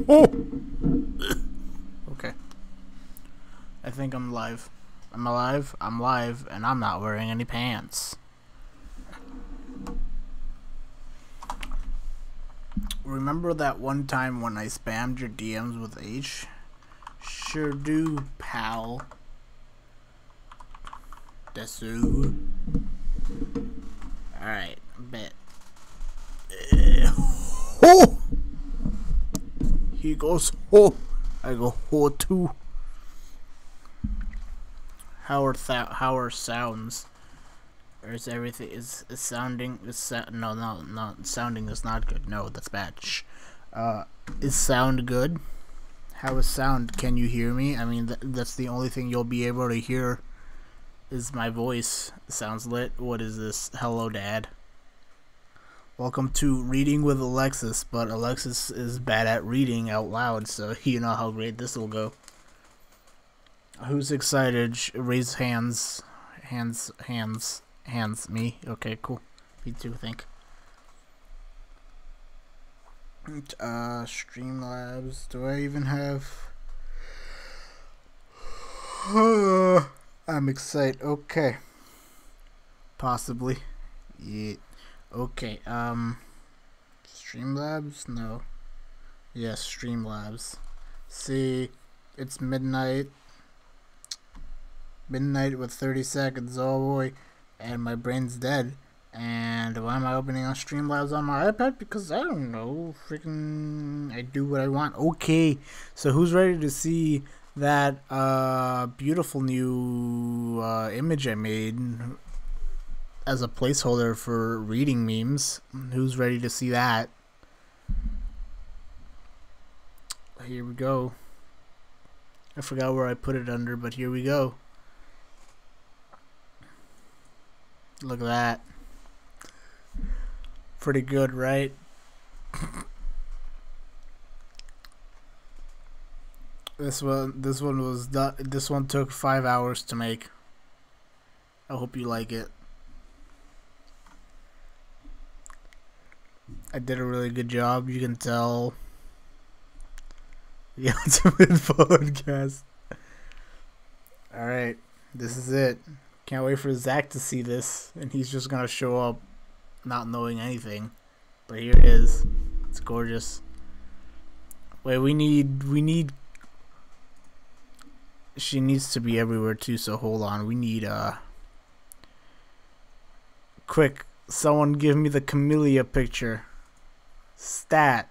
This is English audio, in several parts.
Oh! Okay. I think I'm live. I'm alive, I'm live, and I'm not wearing any pants. Remember that one time when I spammed your DMs with H? Sure do, pal. Desu. Alright, bet. Oh! He goes ho. I go ho too. How are sounds? Or is everything is sounding no sounding is not good. No, that's bad. Shh. Is sound good? How is sound? Can you hear me? I mean that's the only thing you'll be able to hear is my voice. Sounds lit. What is this? Hello, Dad. Welcome to Reading with Alexis, but Alexis is bad at reading out loud, so you know how great this will go. Who's excited? Raise hands. Hands. Me. Okay, cool. Me too, I think. Streamlabs. Do I even have... I'm excited. Okay. Possibly. Yeah. Okay, Streamlabs? No. Yes, Streamlabs. See, it's midnight. Midnight with 30 seconds, oh boy. And my brain's dead. And why am I opening on Streamlabs on my iPad? Because I don't know. Freaking, I do what I want. Okay, so who's ready to see that beautiful new image I made as a placeholder for reading memes? Who's ready to see that? Here we go. I forgot where I put it under, but here we go. Look at that. Pretty good, right? This one took 5 hours to make. I hope you like it. I did a really good job, you can tell. The ultimate podcast. Alright, this is it. Can't wait for Zach to see this, and he's just gonna show up not knowing anything. But here it is. It's gorgeous. Wait, we need she needs to be everywhere too, so hold on. We need quick, someone give me the camellia picture. Stat.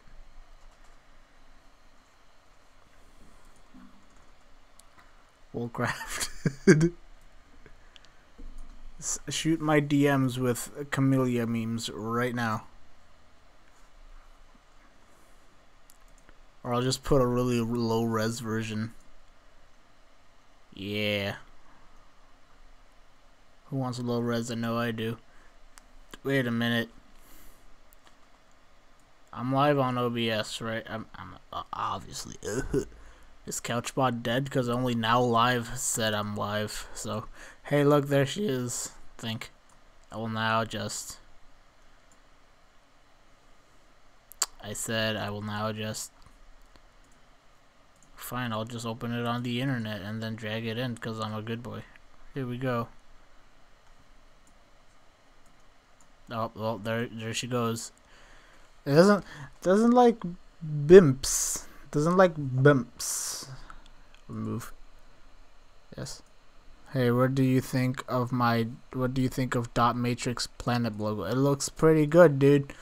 Well crafted. Shoot my DMs with camellia memes right now. Or I'll just put a really low res version. Yeah. Who wants a low res? I know I do. Wait a minute. I'm live on OBS, right? I'm obviously. Is Couchbot dead? Because only Now Live said I'm live. So, hey, look, there she is. Think. I will now just. I said I will now just. Fine, I'll just open it on the internet and then drag it in because I'm a good boy. Here we go. Oh, well, there she goes. It doesn't like bimps. Doesn't like bimps. Remove. Yes. Hey, what do you think of Dot Matrix Planet logo? It looks pretty good, dude.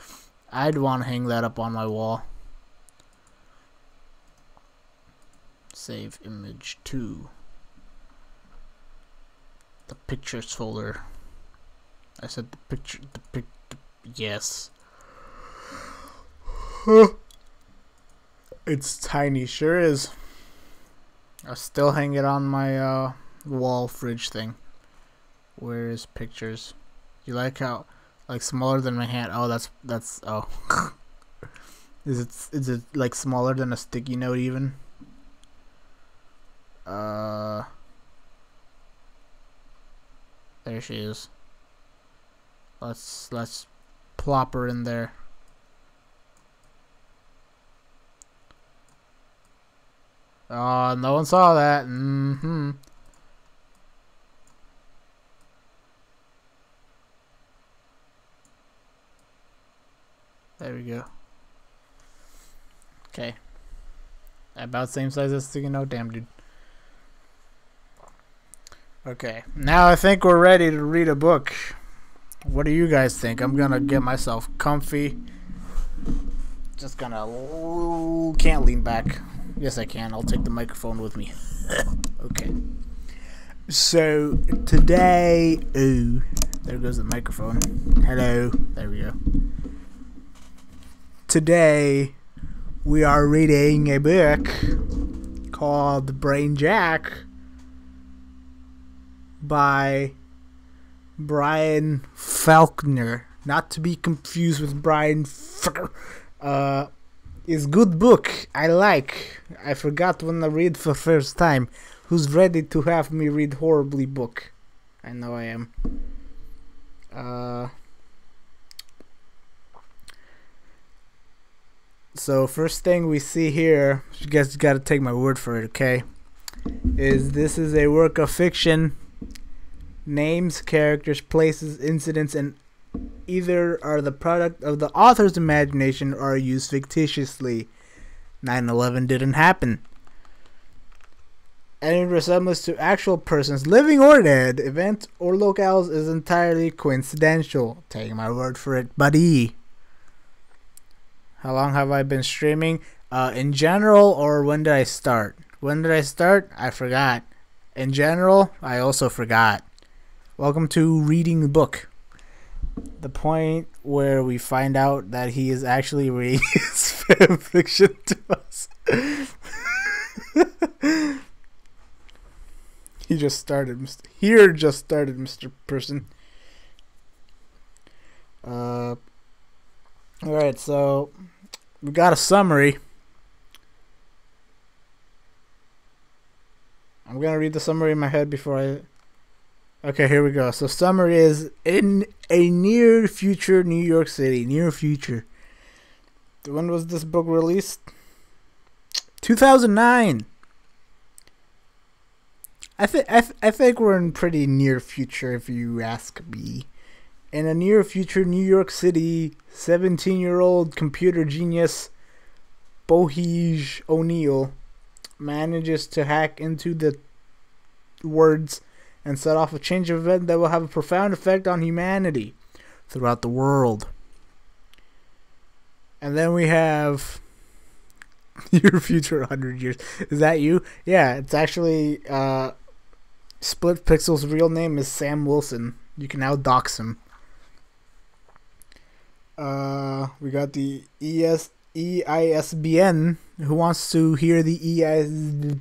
I'd want to hang that up on my wall. Save image 2. The pictures folder. I said the picture. Yes. It's tiny, sure is. I'll still hang it on my wall fridge thing. Where is pictures? You like how like smaller than my hand? Oh, that's oh. Is it like smaller than a sticky note even? There she is. Let's plop her in there. Oh, no one saw that. Mm-hmm. There we go. Okay. About same size as sticky note. Damn, dude. Okay. Now I think we're ready to read a book. What do you guys think? I'm gonna get myself comfy. Just gonna... Can't lean back. Yes, I can. I'll take the microphone with me. Okay. So, today... Ooh. There goes the microphone. Hello. There we go. Today, we are reading a book called Brainjack by Brian Falkner. Not to be confused with Brian Falkner. Is good book. I like. I forgot when I read for first time. Who's ready to have me read horribly book? I know I am. So first thing we see here, you guys gotta take my word for it, okay? This is a work of fiction. Names, characters, places, incidents, and either are the product of the author's imagination or are used fictitiously. 9/11 didn't happen. Any resemblance to actual persons, living or dead, events or locales is entirely coincidental. Take my word for it, buddy. How long have I been streaming? In general, or when did I start? When did I start? I forgot. In general, I also forgot. Welcome to reading the book. The point where we find out that he is actually reading his fan fiction to us. He just started, Mr. Person. Alright, so we got a summary. I'm gonna read the summary in my head before I... Okay, here we go. So summary is, in a near future New York City. Near future. When was this book released? 2009. I think we're in pretty near future if you ask me. In a near future New York City, 17-year-old computer genius Bohij O'Neill manages to hack into the words and set off a change of event that will have a profound effect on humanity throughout the world. And then we have your future 100 years. Is that you? Yeah, it's actually Split Pixel's real name is Sam Wilson. You can now dox him. We got the EISBN. Who wants to hear the EIS?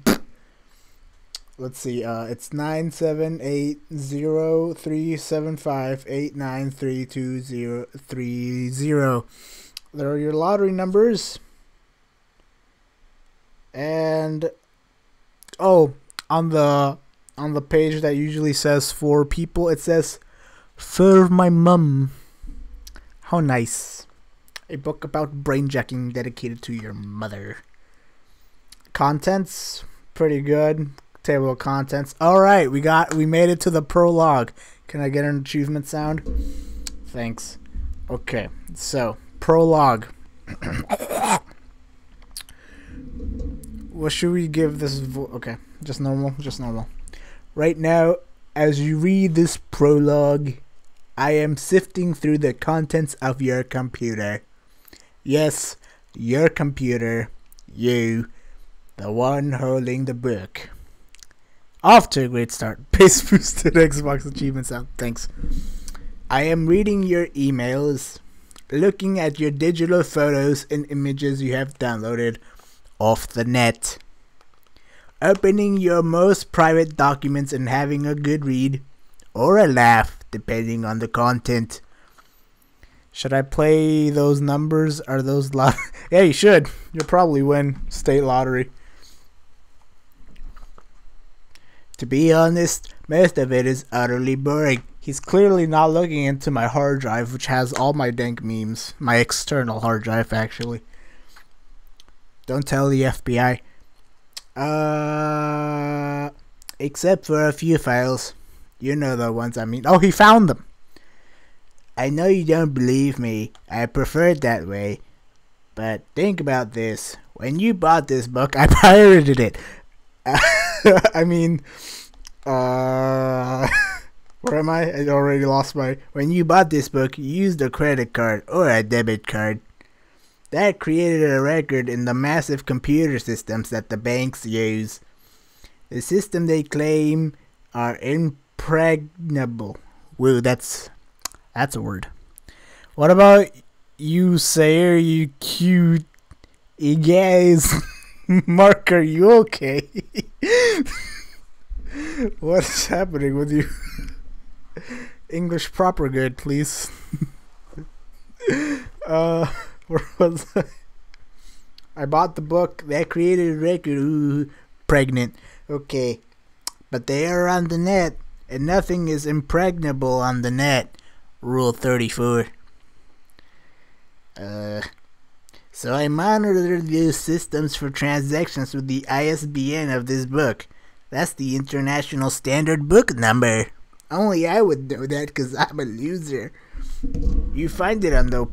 Let's see. It's 9780375893230. There are your lottery numbers. And on the page that usually says for people, it says for my mum. How nice. A book about brainjacking dedicated to your mother. Contents, pretty good. Table of contents. Alright, we made it to the prologue. Can I get an achievement sound? Thanks. Okay, so prologue. What should we give this okay, just normal. Right now, as you read this prologue, I am sifting through the contents of your computer. Yes, your computer. You, the one holding the book. Off to a great start. Pace boosted Xbox achievement sound. Thanks. I am reading your emails, looking at your digital photos and images you have downloaded off the net, opening your most private documents and having a good read or a laugh depending on the content. Should I play those numbers? Are those yeah, you should. You'll probably win state lottery. To be honest, most of it is utterly boring. He's clearly not looking into my hard drive, which has all my dank memes. My external hard drive, actually. Don't tell the FBI. Except for a few files. You know the ones I mean. Oh, he found them. I know you don't believe me. I prefer it that way. But think about this. When you bought this book, I pirated it. I mean, where am I? I already lost my... When you bought this book, you used a credit card or a debit card. That created a record in the massive computer systems that the banks use. The system they claim are impregnable. Whoa, that's a word. What about you, Sayer, you cute guys? Mark, are you okay? What's happening with you? English proper good, please. Where was I? I bought the book. That created a record. Ooh, pregnant. Okay. But they are on the net, and nothing is impregnable on the net. Rule 34. So I monitored these systems for transactions with the ISBN of this book. That's the International Standard Book Number. Only I would know that because I'm a loser. You find it on the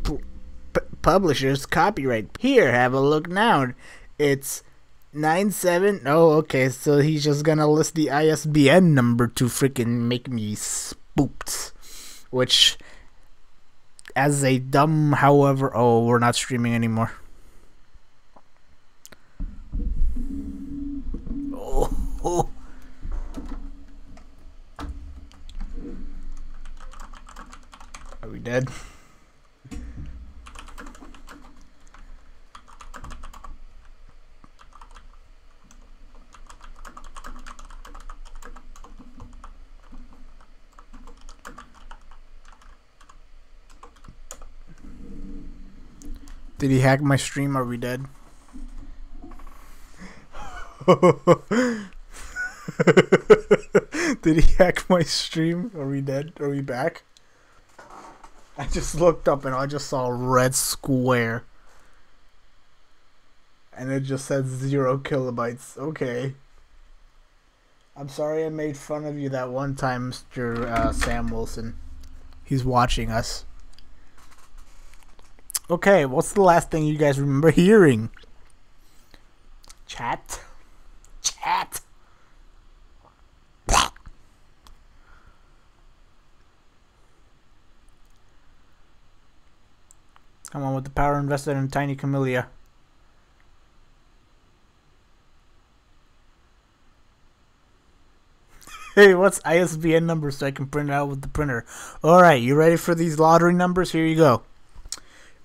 publisher's copyright. Here, have a look now. It's 97. Oh, okay. So he's just gonna list the ISBN number to freaking make me spooked. Which, as a dumb, however, oh, we're not streaming anymore. Oh. Are we dead? Did he hack my stream? Are we dead? Did he hack my stream? Are we dead? Are we back? I just looked up and I just saw a red square. And it just said 0 kilobytes. Okay. I'm sorry I made fun of you that one time, Mr. Sam Wilson. He's watching us. Okay, what's the last thing you guys remember hearing? Chat? Chat? Come on with the power invested in Tiny Camellia. Hey, what's ISBN number so I can print it out with the printer? Alright, you ready for these lottery numbers? Here you go.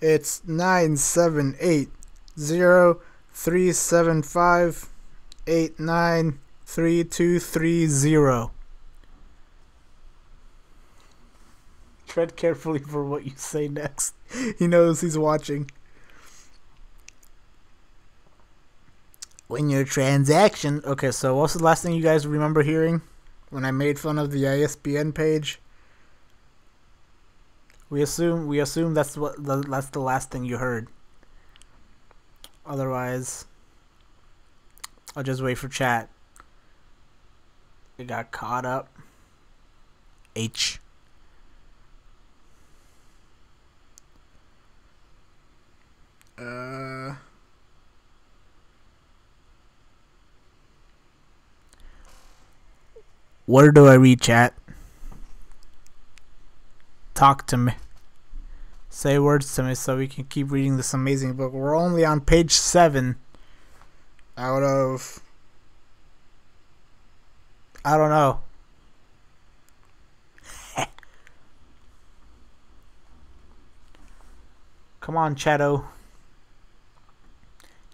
It's 9780375893230. Tread carefully for what you say next. He knows he's watching. When your transaction... Okay, so what's the last thing you guys remember hearing when I made fun of the ISBN page? We assume that's that's the last thing you heard. Otherwise, I'll just wait for chat. It got caught up. H. Where do I read, chat? Talk to me. Say words to me so we can keep reading this amazing book. We're only on page 7 out of... I don't know. Come on, Chato.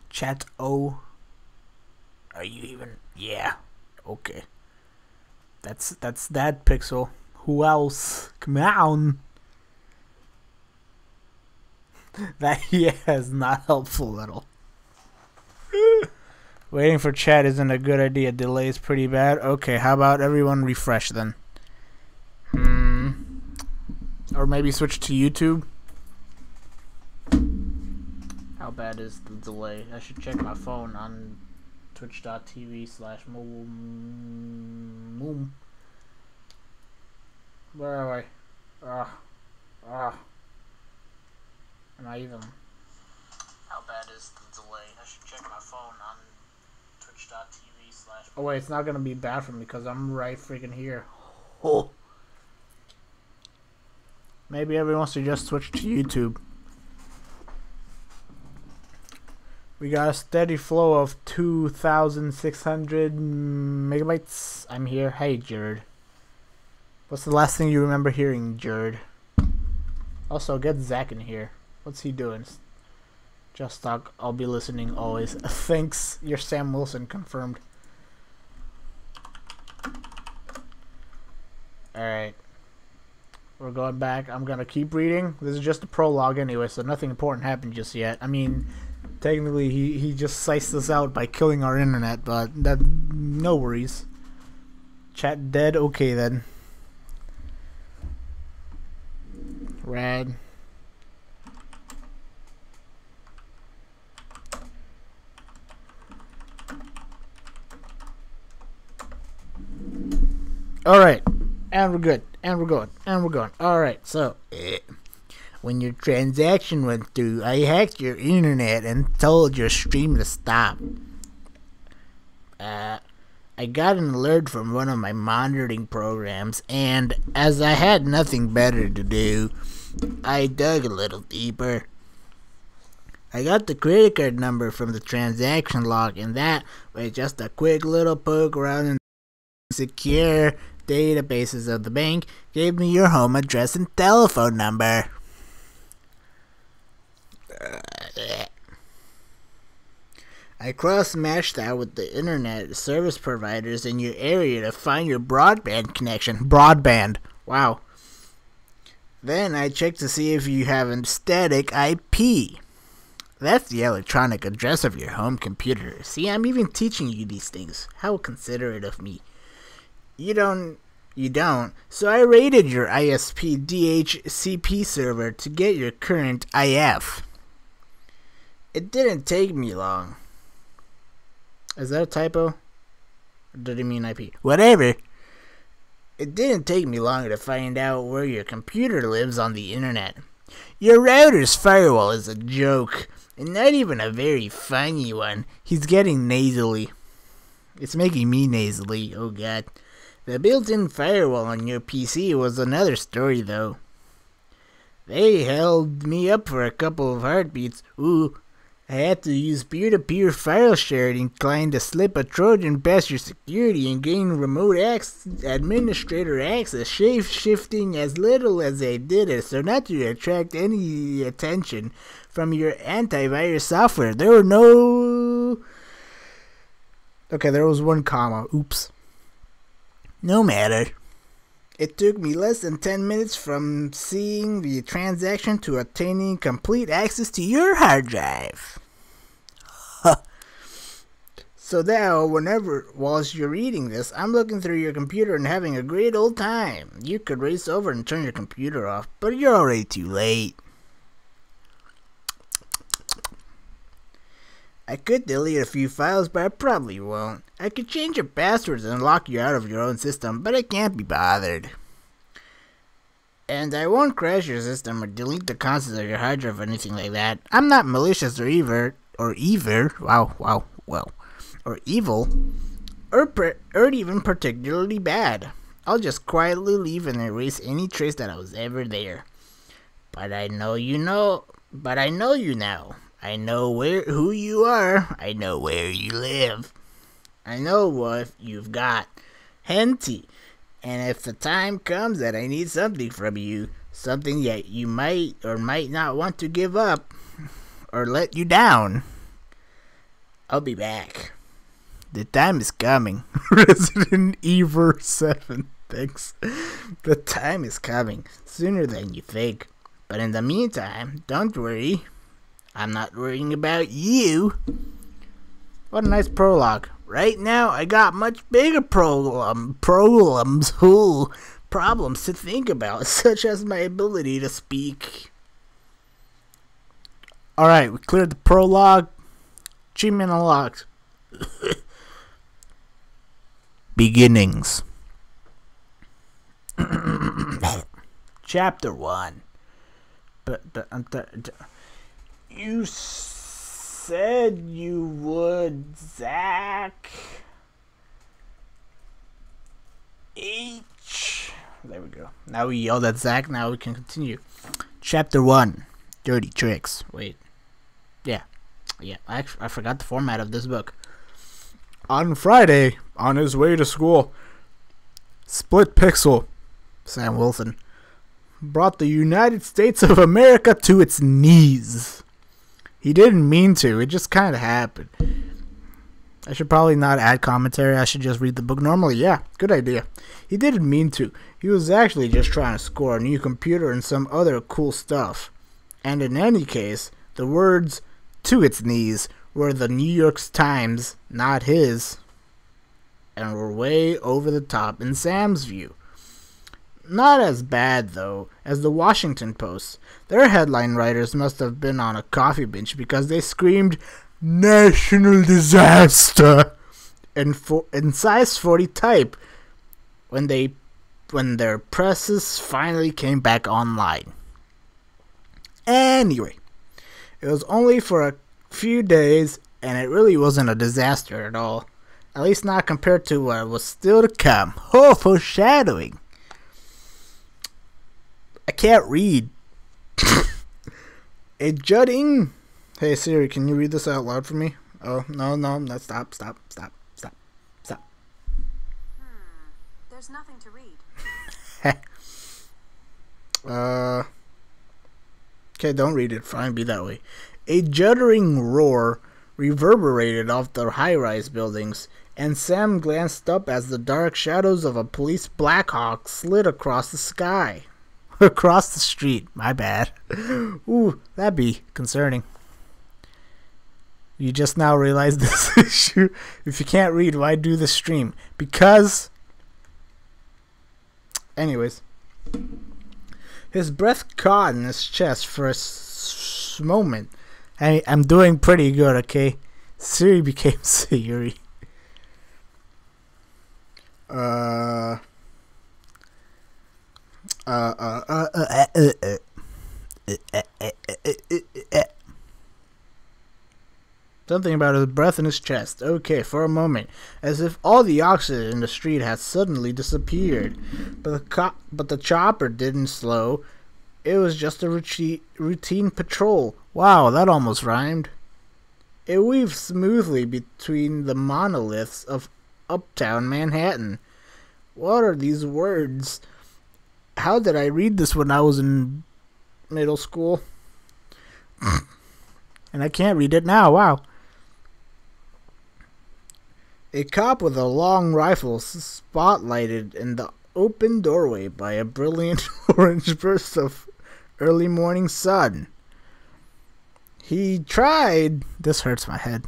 Chat-O. Are you even... Yeah. Okay. That's that Pixel. Who else? Come on. That is not helpful at all. Waiting for chat isn't a good idea. Delay is pretty bad. Okay, how about everyone refresh then? Or maybe switch to YouTube. How bad is the delay? I should check my phone on Twitch.tv/moom. Where are we? Am I even? How bad is the delay? I should check my phone on twitch.tv/. Oh wait, it's not gonna be bad for me because I'm right freaking here. Oh. Maybe everyone should just switch to YouTube. We got a steady flow of 2,600 megabytes. I'm here. Hey, Jared. What's the last thing you remember hearing, Jared? Also, get Zach in here. What's he doing? Just talk. I'll be listening always. Thanks. You're Sam Wilson. Confirmed. Alright. We're going back. I'm going to keep reading. This is just a prologue anyway, so nothing important happened just yet. I mean, technically, he just sliced us out by killing our internet, but that no worries. Chat dead? Okay, then. Rad. Alright. And we're good. And we're going. And we're going. Alright, so when your transaction went through, I hacked your internet and told your stream to stop. I got an alert from one of my monitoring programs, and as I had nothing better to do, I dug a little deeper. I got the credit card number from the transaction log, and that, with just a quick little poke around in the secure databases of the bank, gave me your home address and telephone number. I cross-matched that with the internet service providers in your area to find your broadband connection. Broadband. Wow. Then I checked to see if you have a static IP. That's the electronic address of your home computer. See, I'm even teaching you these things. How considerate of me. You don't. So I raided your ISP DHCP server to get your current IF. It didn't take me long. Is that a typo? Or did he mean IP? Whatever. It didn't take me long to find out where your computer lives on the internet. Your router's firewall is a joke, and not even a very funny one. He's getting nasally. It's making me nasally, oh god. The built-in firewall on your PC was another story, though. They held me up for a couple of heartbeats. Ooh. I had to use peer-to-peer file sharing client to slip a Trojan past your security and gain remote administrator access, shape-shifting as little as I did it so not to attract any attention from your antivirus software. There were no... Okay, there was one comma. Oops. No matter. It took me less than 10 minutes from seeing the transaction to obtaining complete access to your hard drive. So now, whilst you're reading this, I'm looking through your computer and having a great old time. You could race over and turn your computer off, but you're already too late. I could delete a few files, but I probably won't. I could change your passwords and lock you out of your own system, but I can't be bothered. And I won't crash your system or delete the contents of your hard drive or anything like that. I'm not malicious or evil, or even particularly bad. I'll just quietly leave and erase any trace that I was ever there. But I know you now. I know who you are. I know where you live. I know what you've got. Henty. And if the time comes that I need something from you, something that you might or might not want to give up or let you down, I'll be back. The time is coming. Resident Evil 7. Thanks. The time is coming. Sooner than you think. But in the meantime, don't worry. I'm not worrying about you. What a nice prologue. Right now, I got much bigger problems to think about, such as my ability to speak. Alright, we cleared the prologue. Achievement unlocked. Beginnings. Chapter 1. But you said you would, Zach. H. There we go. Now we yelled at Zach. Now we can continue. Chapter 1. Dirty Tricks. Wait. Yeah. I forgot the format of this book. On Friday, on his way to school, Split Pixel, Sam Wilson, brought the United States of America to its knees. He didn't mean to. It just kind of happened. I should probably not add commentary. I should just read the book normally. Yeah, good idea. He didn't mean to. He was actually just trying to score a new computer and some other cool stuff. And in any case, the words "to its knees" were the New York Times, not his, and were way over the top in Sam's view. Not as bad, though, as the Washington Post. Their headline writers must have been on a coffee bench because they screamed "National Disaster" in size 40 type when their presses finally came back online. Anyway, it was only for a few days, and it really wasn't a disaster at all. At least not compared to what was still to come. Oh, foreshadowing. I can't read. A jutting... Hey Siri, can you read this out loud for me? Oh, no, stop. There's nothing to read. Okay, don't read it. Fine, be that way. A juddering roar reverberated off the high-rise buildings, and Sam glanced up as the dark shadows of a police Blackhawk slid across the sky. Across the street, my bad. Ooh, that'd be concerning. You just now realize this issue. If you can't read, why do the stream? Because... Anyways. His breath caught in his chest for a moment. I'm doing pretty good, okay? Siri became Siri. Something about his breath in his chest. Okay, for a moment, as if all the oxygen in the street had suddenly disappeared. But the chopper didn't slow. It was just a routine patrol. Wow, that almost rhymed. It weaved smoothly between the monoliths of uptown Manhattan. What are these words? How did I read this when I was in middle school? And I can't read it now. Wow. A cop with a long rifle spotlighted in the open doorway by a brilliant orange burst of early morning sun. He tried... This hurts my head.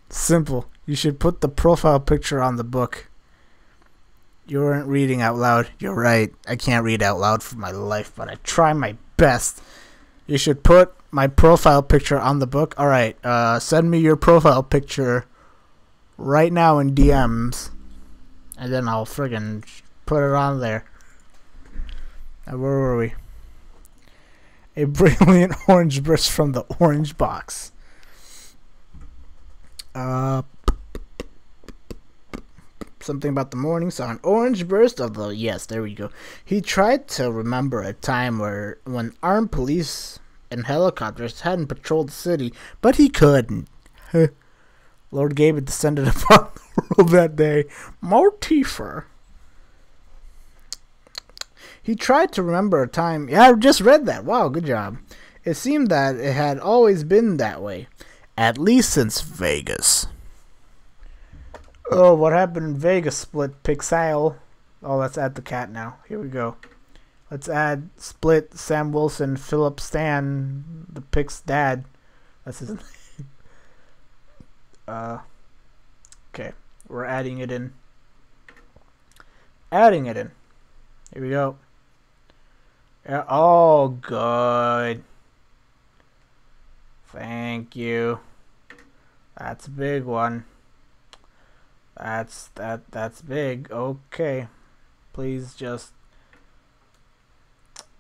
Simple. You should put the profile picture on the book. You weren't reading out loud. You're right. I can't read out loud for my life, but I try my best. You should put my profile picture on the book. Alright, send me your profile picture right now in DMs. And then I'll friggin' put it on there. Now, where were we? A brilliant orange burst from the orange box. Something about the morning sun. Orange burst of the... Yes, there we go. He tried to remember a time when armed police and helicopters hadn't patrolled the city, but he couldn't. Lord Gabe descended upon the world that day. Mortifer. He tried to remember a time... Yeah, I just read that. Wow, good job. It seemed that it had always been that way. At least since Vegas. Oh, what happened in Vegas? Split Pixel. Oh, let's add the cat now. Here we go. Let's add Split, Sam Wilson, Philip Stan, the Pix dad. That's his name. Okay, we're adding it in. Adding it in. Here we go. Yeah, oh, good. Thank you. That's a big one. That's big. Okay. Please just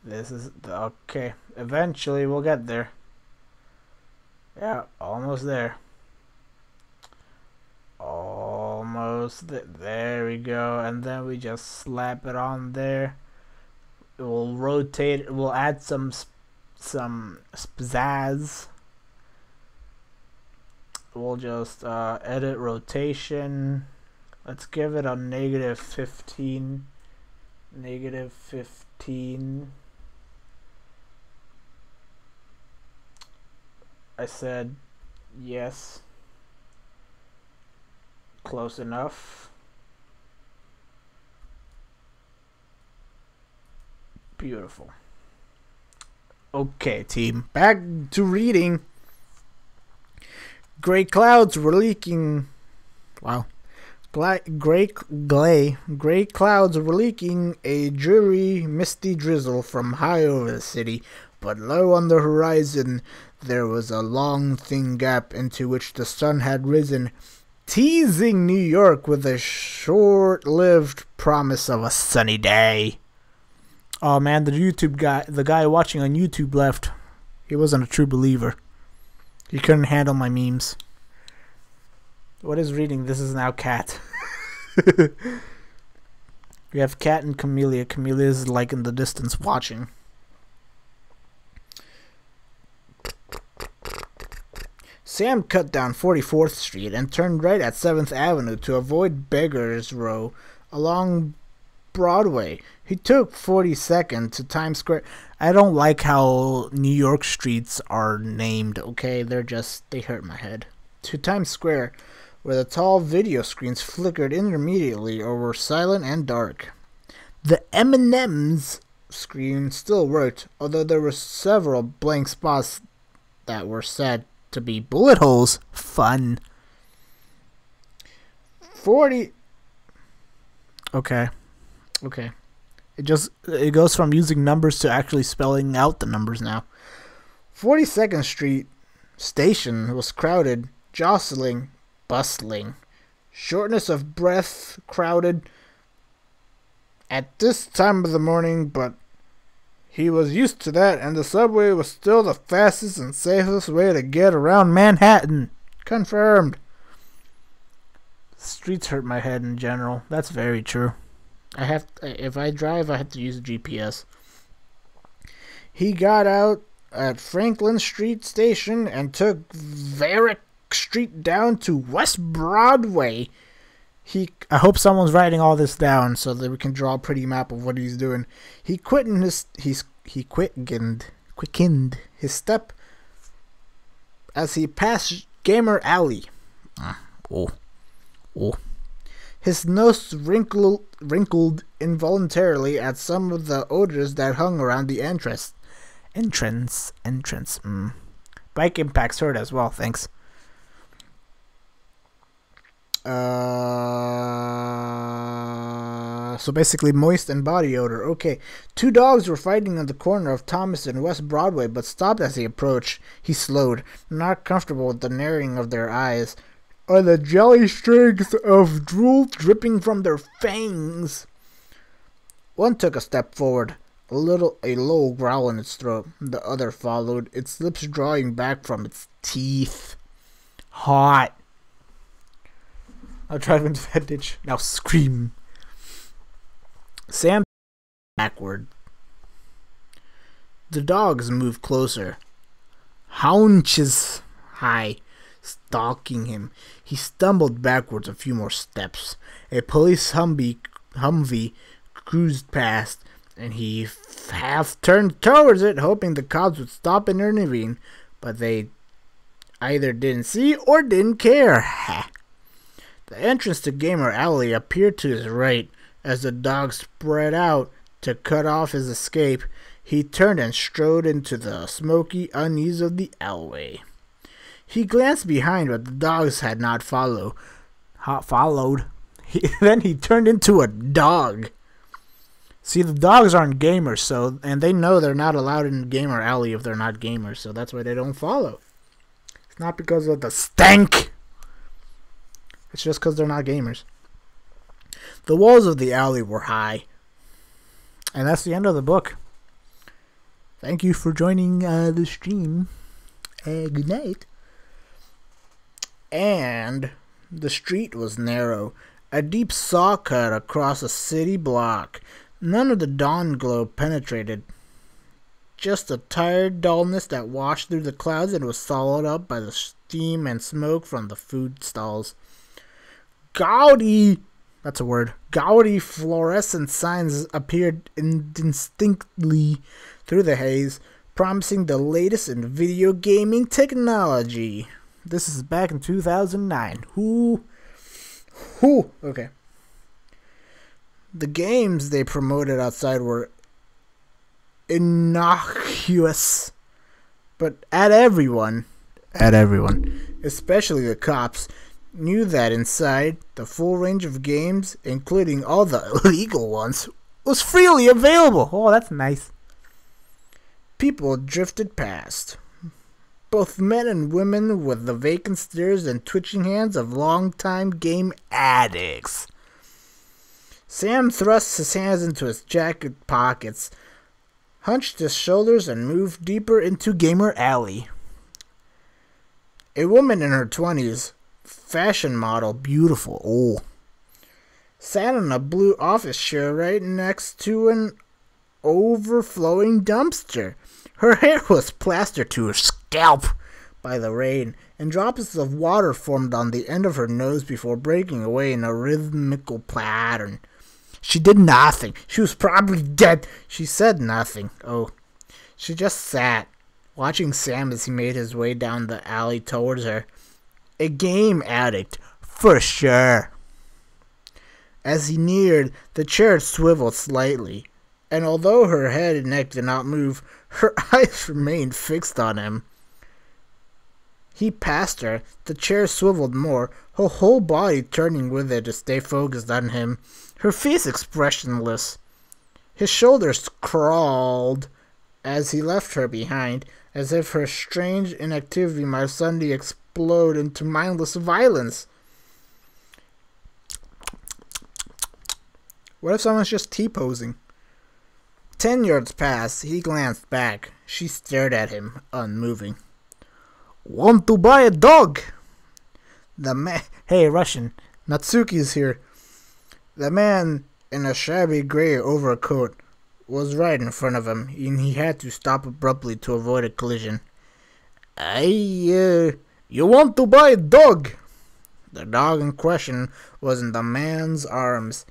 this is okay. Eventually we'll get there. Yeah, almost there. Almost there we go, and then we just slap it on there. It will rotate. We'll add some pizzazz. We'll just edit rotation. Let's give it a -15. -15. I said yes. Close enough. Beautiful. Okay, team. Back to reading. Gray clouds were leaking. Wow. Gray clouds were leaking a dreary, misty drizzle from high over the city, but low on the horizon there was a long, thin gap into which the sun had risen, teasing New York with a short-lived promise of a sunny day. Oh man, the guy watching on YouTube left. He wasn't a true believer. He couldn't handle my memes. What is reading? This is now Cat. We have Cat and Camellia. Camellia is like in the distance watching. Sam cut down 44th Street and turned right at 7th Avenue to avoid Beggar's Row along Broadway. He took 42nd to Times Square. I don't like how New York streets are named, okay? They hurt my head. To Times Square, where the tall video screens flickered intermediately or were silent and dark. The M&M's screen still worked, although there were several blank spots that were said to be bullet holes. Fun. 40. Okay. It goes from using numbers to actually spelling out the numbers now. 42nd Street station was crowded, jostling, bustling. Shortness of breath, crowded at this time of the morning, but he was used to that, and the subway was still the fastest and safest way to get around Manhattan. Confirmed. Streets hurt my head in general. That's very true. If I drive, I have to use GPS. He got out at Franklin Street Station and took Varick Street down to West Broadway. I hope someone's writing all this down so that we can draw a pretty map of what he's doing. He quickened his step as he passed Gamer Alley. His nose wrinkled involuntarily at some of the odors that hung around the entrance. Bike impacts hurt as well, thanks. So basically moist and body odor. Okay. Two dogs were fighting on the corner of Thomas and West Broadway, but stopped as he approached. He slowed, not comfortable with the narrowing of their eyes, or the jelly streaks of drool dripping from their fangs. One took a step forward, a low growl in its throat. The other followed, its lips drawing back from its teeth. Hot. I'll drive into that ditch. Now scream. Sam backward. The dogs moved closer, haunches high, stalking him. He stumbled backwards a few more steps. A police Humvee cruised past, and he half turned towards it, hoping the cops would stop and intervene, but they either didn't see or didn't care. The entrance to Gamer Alley appeared to his right. As the dog spread out to cut off his escape, he turned and strode into the smoky unease of the alleyway. He glanced behind, but the dogs had not followed. Then he turned into a dog. See, the dogs aren't gamers, and they know they're not allowed in Gamer Alley if they're not gamers, so that's why they don't follow. It's not because of the stank. It's just because they're not gamers. The walls of the alley were high. And that's the end of the book. Thank you for joining the stream. Good night. And the street was narrow. A deep saw cut across a city block. None of the dawn glow penetrated. Just a tired dullness that washed through the clouds and was swallowed up by the steam and smoke from the food stalls. Gaudy! That's a word. Gaudy fluorescent signs appeared indistinctly through the haze, promising the latest in video gaming technology. This is back in 2009. Okay. The games they promoted outside were innocuous, but everyone, especially the cops, knew that inside, the full range of games, including all the illegal ones, was freely available. Oh, that's nice. People drifted past. Both men and women with the vacant stares and twitching hands of long-time game addicts. Sam thrust his hands into his jacket pockets, hunched his shoulders, and moved deeper into Gamer Alley. A woman in her 20s, fashion model, beautiful, sat on a blue office chair right next to an overflowing dumpster. Her hair was plastered to her scalp by the rain, and droplets of water formed on the end of her nose before breaking away in a rhythmical pattern. She did nothing. She was probably dead. She said nothing. Oh, she just sat, watching Sam as he made his way down the alley towards her. A game addict, for sure. As he neared, the chair swiveled slightly, and although her head and neck did not move, her eyes remained fixed on him. He passed her. The chair swiveled more, her whole body turning with it to stay focused on him, her face expressionless. His shoulders crawled as he left her behind, as if her strange inactivity might suddenly explode into mindless violence. What if someone's just T-posing? 10 yards past, he glanced back. She stared at him, unmoving. Want to buy a dog? Hey, Russian. Natsuki's here. The man in a shabby gray overcoat was right in front of him, and he had to stop abruptly to avoid a collision. You want to buy a dog? The dog in question was in the man's arms.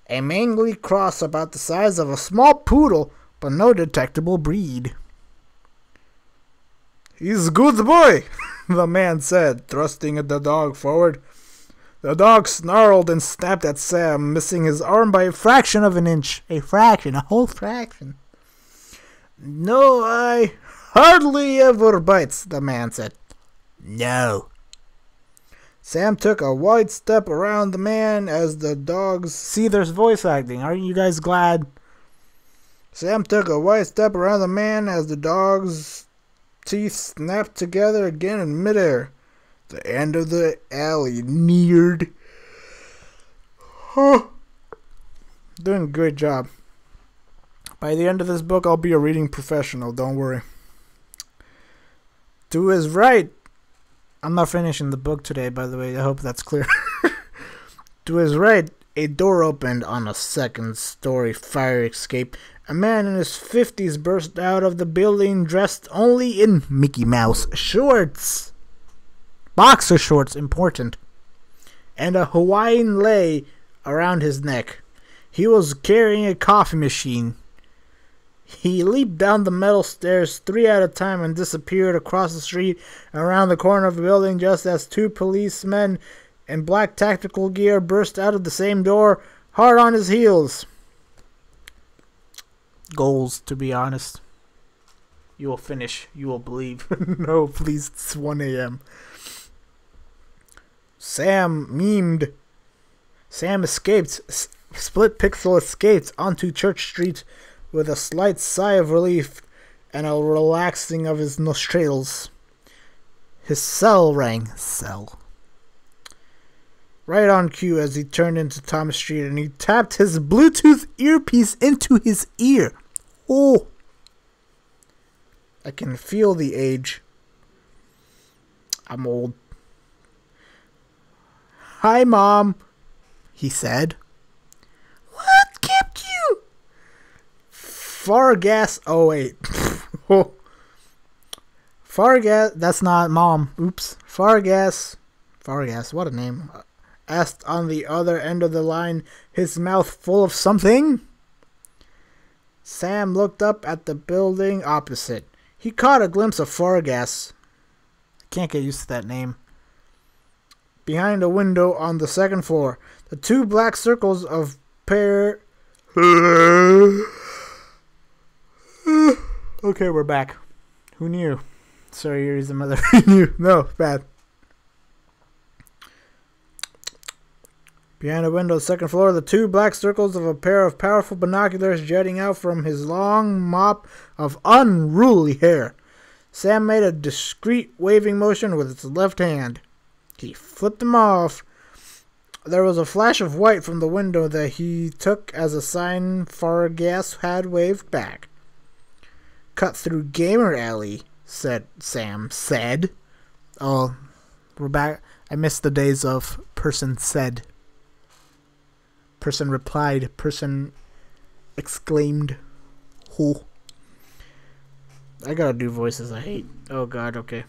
A mangly cross about the size of a small poodle, but no detectable breed. He's a good boy, the man said, thrusting the dog forward. The dog snarled and snapped at Sam, missing his arm by a fraction of an inch. A whole fraction. No, I hardly ever bites, the man said. No. Sam took a wide step around the man as the dogs... See, there's voice acting. Aren't you guys glad? Sam took a wide step around the man as the dog's teeth snapped together again in midair. The end of the alley neared. Doing a great job. By the end of this book, I'll be a reading professional, don't worry. To his right, I'm not finishing the book today, by the way, I hope that's clear. To his right, a door opened on a second-story fire escape. A man in his 50s burst out of the building dressed only in Mickey Mouse shorts. Boxer shorts, important. And a Hawaiian lei around his neck. He was carrying a coffee machine. He leaped down the metal stairs 3 at a time and disappeared across the street and around the corner of the building just as 2 policemen in black tactical gear burst out of the same door, hard on his heels. Goals, to be honest. You will finish. You will believe. No, please, it's 1 a.m. Sam memed. Sam escaped. Split Pixel escaped onto Church Street with a slight sigh of relief and a relaxing of his nostrils. His cell rang. right on cue as he turned into Thomas Street and he tapped his Bluetooth earpiece into his ear. Oh, I can feel the age. I'm old. Hi, Mom, he said. What kept you? Fargas. Oh, wait. Oh. Fargas. That's not Mom. Oops. Fargas. What a name. Asked on the other end of the line, his mouth full of something. Sam looked up at the building opposite. He caught a glimpse of Fargas. Can't get used to that name. Behind a window on the second floor, the two black circles of pair. Okay, we're back. Who knew? Sorry, here's the mother. Who knew? No, bad. Behind a window, second floor, the two black circles of a pair of powerful binoculars jutting out from his long mop of unruly hair. Sam made a discreet waving motion with his left hand. He flipped them off. There was a flash of white from the window that he took as a sign Fargas had waved back. Cut through Gamer Alley, Sam said. Oh, we're back. I missed the days of person said. Person replied. Person exclaimed. Oh. I gotta do voices I hate. Oh God, okay.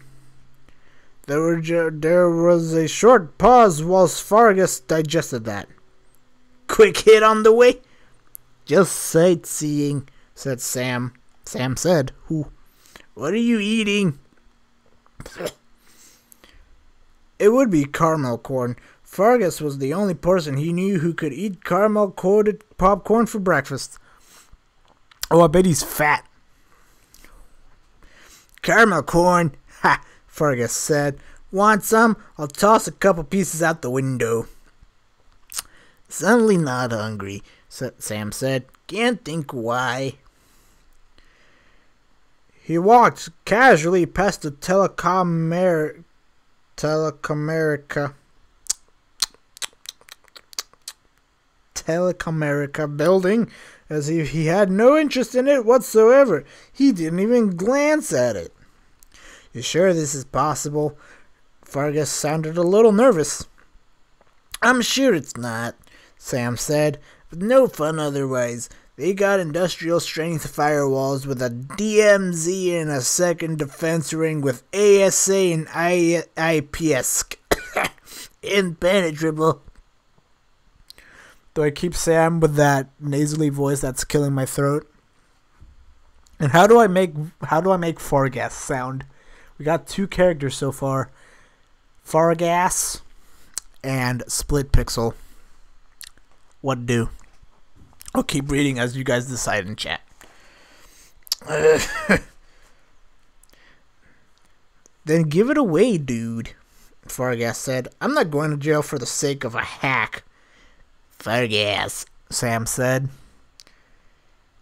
There was a short pause whilst Fargas digested that. Quick hit on the way? Just sightseeing, said Sam. Sam said, "Who? What are you eating?" It would be caramel corn. Fargas was the only person he knew who could eat caramel-coated popcorn for breakfast. Oh, I bet he's fat. Caramel corn, ha, Fargas said. Want some? I'll toss a couple pieces out the window. Suddenly not hungry, Sam said. Can't think why. He walked casually past the Telecomerica building as if he had no interest in it whatsoever. He didn't even glance at it. You sure this is possible? Fargas sounded a little nervous. I'm sure it's not, Sam said, but no fun otherwise. They got industrial strength firewalls with a DMZ and a second defense ring with ASA and IPS. Impenetrable. Do I keep Sam with that nasally voice that's killing my throat? And how do I make Fargas sound? We got two characters so far. Fargas and Split Pixel. What do? I'll keep reading as you guys decide in chat. Then give it away, dude, Fargas said. I'm not going to jail for the sake of a hack. Fargas, Sam said.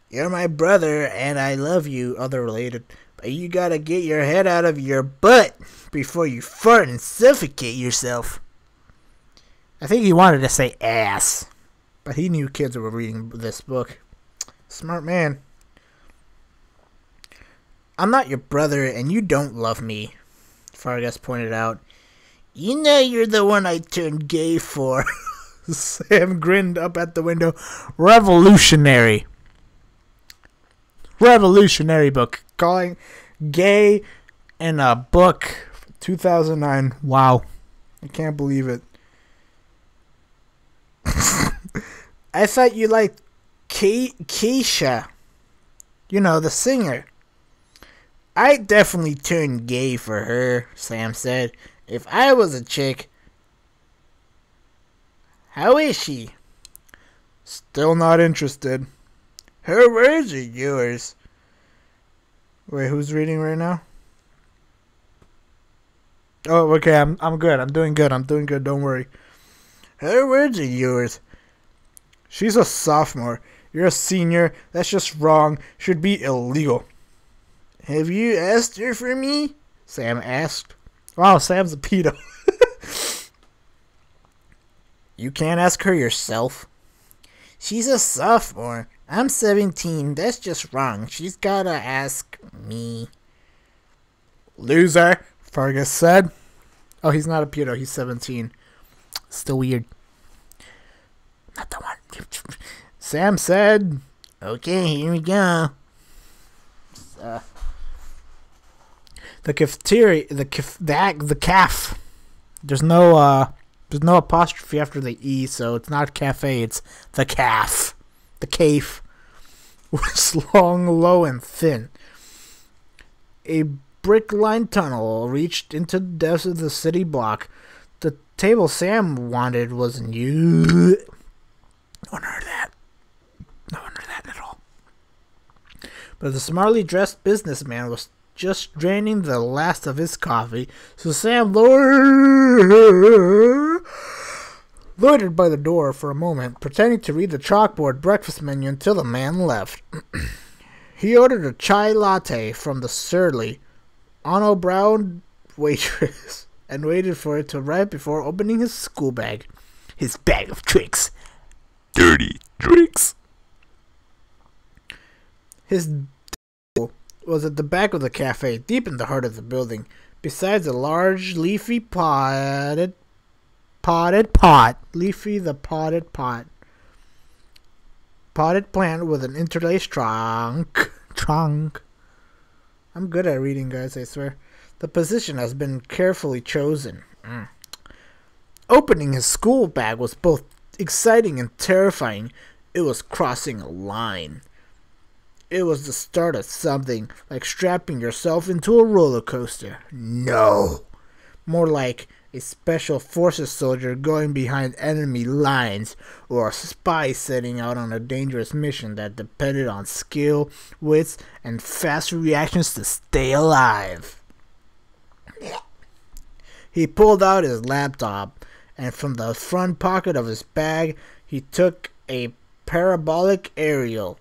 You're my brother and I love you, other related, but you gotta get your head out of your butt before you fart and suffocate yourself. I think he wanted to say ass, but he knew kids were reading this book. Smart man. I'm not your brother and you don't love me, Fargas pointed out. You know you're the one I turned gay for. Sam grinned up at the window. Revolutionary book. Calling gay in a book. 2009. Wow. I can't believe it. I thought you liked Keisha. You know, the singer. I definitely turned gay for her, Sam said. If I was a chick. How is she? Still not interested. Her words are yours. Wait, who's reading right now? Oh, okay, I'm good. I'm doing good. Don't worry. Her words are yours. She's a sophomore. You're a senior. That's just wrong. Should be illegal. Have you asked her for me? Sam asked. Wow, Sam's a pedo. You can't ask her yourself? She's a sophomore. I'm 17. That's just wrong. She's gotta ask me. Loser, Fergus said. Oh, he's not a pedo. He's 17. Still weird. Not the one. Sam said, okay, here we go. The cafeteria, the caf. There's no apostrophe after the E, so it's not cafe, it's the caf. The cave was long, low, and thin. A brick-lined tunnel reached into the depths of the city block. The table Sam wanted wasn't you. No one heard that. No one heard that at all. But the smartly dressed businessman was just draining the last of his coffee, so Sam loitered by the door for a moment, pretending to read the chalkboard breakfast menu until the man left. He ordered a chai latte from the surly, honor-browed waitress and waited for it to arrive before opening his school bag. His bag of tricks. Dirty tricks. His was at the back of the cafe, deep in the heart of the building, besides a large leafy potted pot plant with an interlaced trunk. I'm good at reading, guys, I swear. The position has been carefully chosen. Opening his school bag was both exciting and terrifying. It was crossing a line. It was the start of something, like strapping yourself into a roller coaster. No. More like a special forces soldier going behind enemy lines, or a spy setting out on a dangerous mission that depended on skill, wits, and fast reactions to stay alive. He pulled out his laptop, and from the front pocket of his bag, he took a parabolic aerial,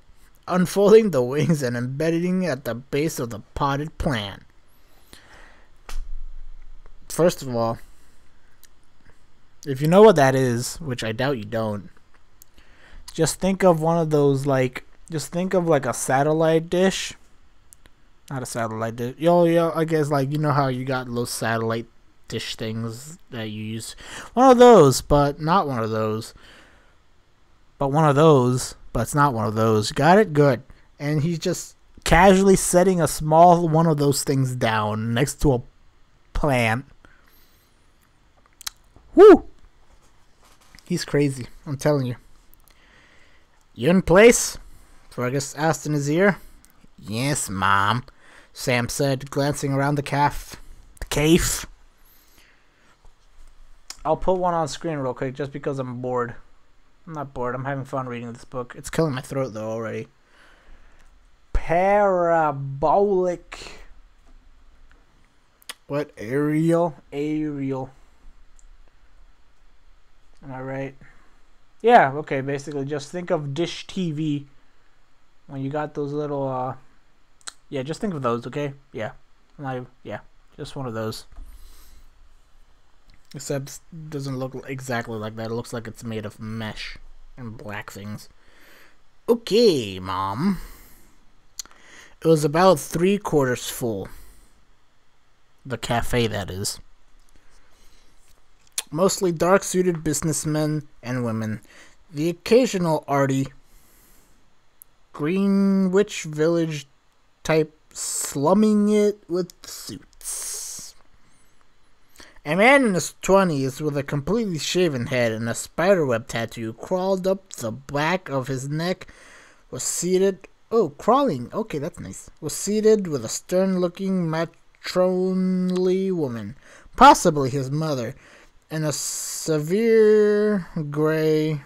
unfolding the wings and embedding at the base of the potted plant. First of all, if you know what that is, which I doubt you don't, just think of one of those, just think of like a satellite dish. Not a satellite dish. Yo, I guess, like, you know how you got those satellite dish things that you use. One of those, but not one of those. But one of those, but it's not one of those. Got it? Good. And he's just casually setting a small one of those things down next to a plant. Woo! He's crazy, I'm telling you. You in place? Fergus asked in his ear. Yes, Mom, Sam said, glancing around the cave. I'll put one on screen real quick just because I'm bored. I'm not bored. I'm having fun reading this book. It's killing my throat, though, already. Parabolic. What? Aerial? Aerial. Am I right? Yeah, okay, basically. Just think of Dish TV. When you got those little, yeah, just think of those, okay? Yeah. Yeah, just one of those. Except it doesn't look exactly like that. It looks like it's made of mesh and black things. Okay, Mom. It was about 3/4 full. The cafe, that is. Mostly dark-suited businessmen and women. The occasional arty Greenwich Village type slumming it with suits. A man in his 20s with a completely shaven head and a spiderweb tattoo crawled up the back of his neck was seated. Oh, crawling. Okay, that's nice. Was seated with a stern-looking matronly woman, possibly his mother, in a severe gray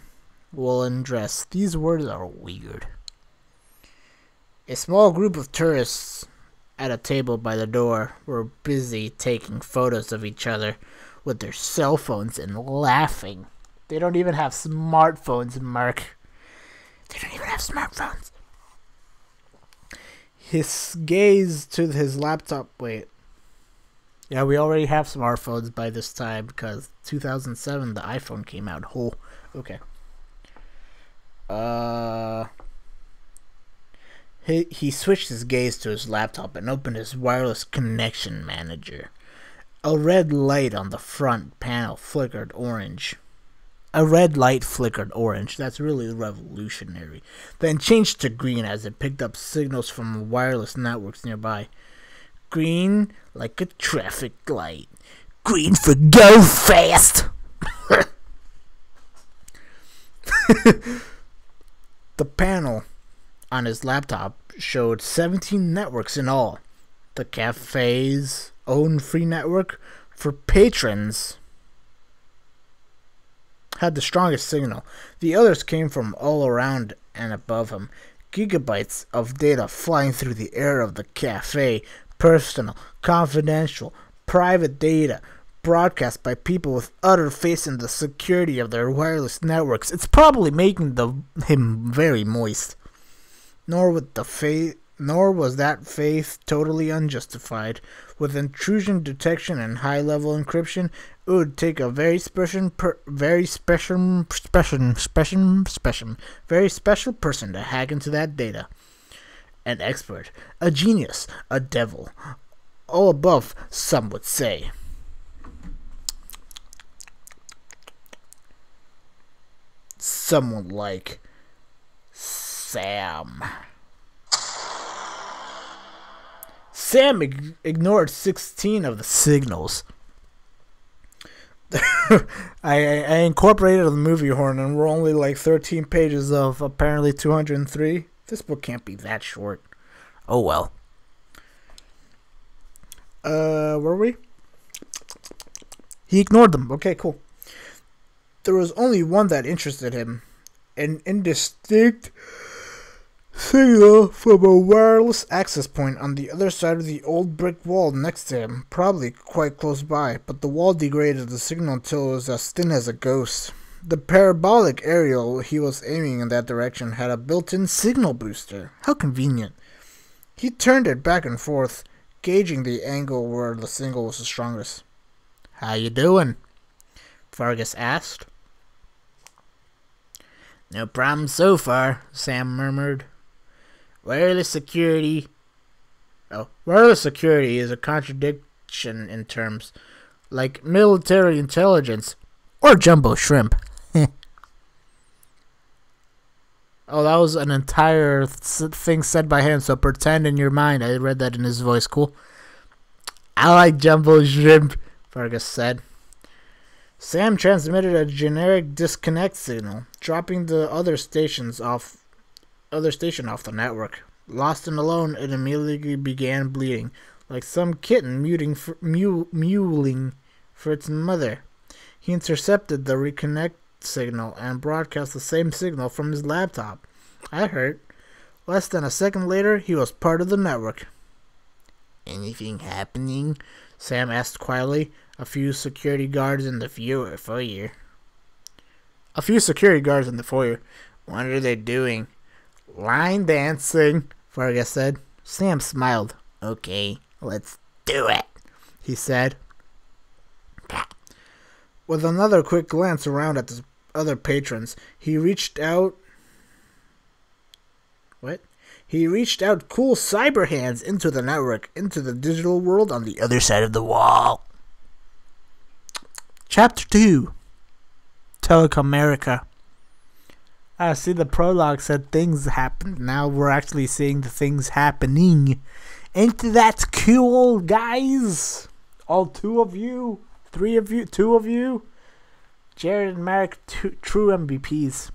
woolen dress. These words are weird. A small group of tourists at a table by the door were busy taking photos of each other with their cell phones and laughing. They don't even have smartphones, Mark. They don't even have smartphones. His gaze to his laptop. Wait. Yeah, we already have smartphones by this time because 2007 the iPhone came out. Oh, okay. He switched his gaze to his laptop and opened his wireless connection manager. A red light on the front panel flickered orange. A red light flickered orange. That's really revolutionary. Then changed to green as it picked up signals from wireless networks nearby. Green like a traffic light. Green for go fast! The panel on his laptop showed 17 networks in all. The cafe's own free network for patrons had the strongest signal. The others came from all around and above him. Gigabytes of data flying through the air of the cafe. Personal, confidential, private data broadcast by people with utter faith in the security of their wireless networks. It's probably making him very moist. Nor was that faith totally unjustified. With intrusion detection and high-level encryption, it would take a very special person to hack into that data. An expert, a genius, a devil. All above, some would say. Someone like Sam. Sam ignored 16 of the signals. I incorporated the movie horn, and we're only like 13 pages of apparently 203. This book can't be that short. Oh well. Were we? He ignored them. Okay, cool. There was only one that interested him. An indistinct signal from a wireless access point on the other side of the old brick wall next to him, probably quite close by, but the wall degraded the signal until it was as thin as a ghost. The parabolic aerial he was aiming in that direction had a built-in signal booster. How convenient. He turned it back and forth, gauging the angle where the signal was the strongest. "How you doing?" Vargas asked. "No problem so far," Sam murmured. Wireless security is a contradiction in terms, like military intelligence or jumbo shrimp. Oh, that was an entire thing said by him, so pretend in your mind I read that in his voice. Cool. "I like jumbo shrimp," Vargas said. Sam transmitted a generic disconnect signal, dropping the other station off the network. Lost and alone, it immediately began bleating, like some kitten mewling for its mother. He intercepted the reconnect signal and broadcast the same signal from his laptop. That hurt. Less than a second later, he was part of the network. "Anything happening?" Sam asked quietly. A few security guards in the foyer. "What are they doing?" "Line dancing," Vargas said. Sam smiled. "Okay, let's do it," he said. With another quick glance around at the other patrons, he reached out cool cyber hands into the network, into the digital world on the other side of the wall. Chapter 2. Telecomerica. See, the prologue said things happened. Now we're actually seeing the things happening. Ain't that cool, guys? All two of you, two of you. Jared and Marek, true MVPs.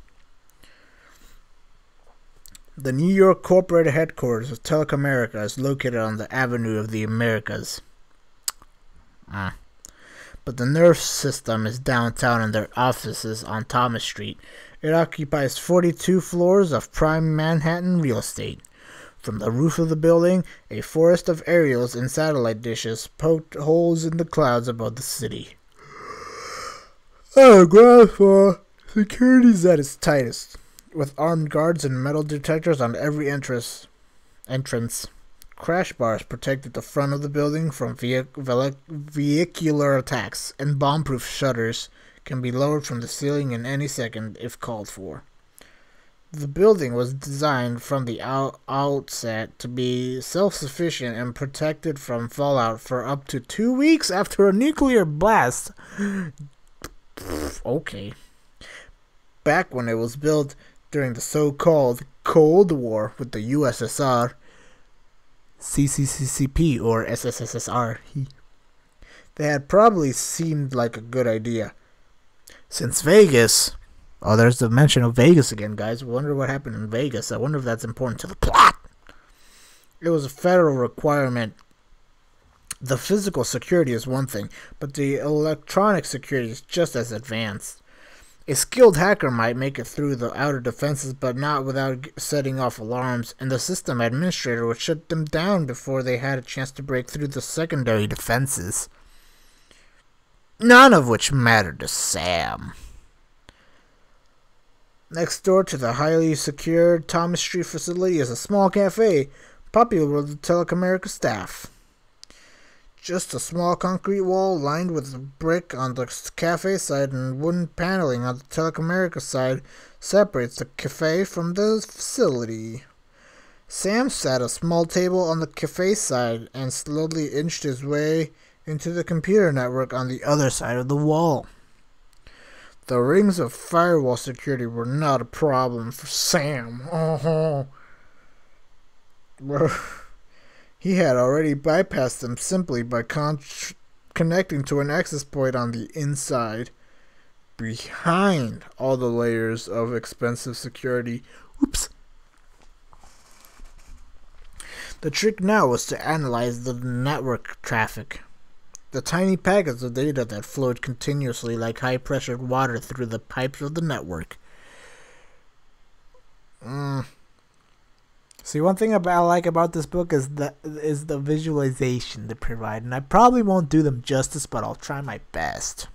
The New York corporate headquarters of Telecomerica is located on the Avenue of the Americas. But the nerve system is downtown and their offices on Thomas Street. It occupies 42 floors of prime Manhattan real estate. From the roof of the building, a forest of aerials and satellite dishes poked holes in the clouds above the city. Ground floor, security's at its tightest, with armed guards and metal detectors on every entrance. Crash bars protected the front of the building from vehicular attacks, and bomb-proof shutters can be lowered from the ceiling in any second if called for. The building was designed from the outset to be self-sufficient and protected from fallout for up to 2 weeks after a nuclear blast. Okay. Back when it was built during the so-called Cold War with the USSR, CCCP or SSSR, they had probably seemed like a good idea. Since Vegas... Oh, there's the mention of Vegas again, guys. I wonder what happened in Vegas. I wonder if that's important to the plot. It was a federal requirement. The physical security is one thing, but the electronic security is just as advanced. A skilled hacker might make it through the outer defenses, but not without setting off alarms, and the system administrator would shut them down before they had a chance to break through the secondary defenses. None of which mattered to Sam. Next door to the highly secured Thomas Street facility is a small cafe, popular with the Telecom staff. Just a small concrete wall lined with brick on the cafe side and wooden paneling on the Telecom side separates the cafe from the facility. Sam sat at a small table on the cafe side and slowly inched his way into the computer network on the other side of the wall. The rings of firewall security were not a problem for Sam. He had already bypassed them simply by connecting to an access point on the inside. Behind all the layers of expensive security. Oops. The trick now was to analyze the network traffic. The tiny packets of data that flowed continuously like high-pressured water through the pipes of the network. See, one thing I like about this book is the visualization they provide, and I probably won't do them justice, but I'll try my best.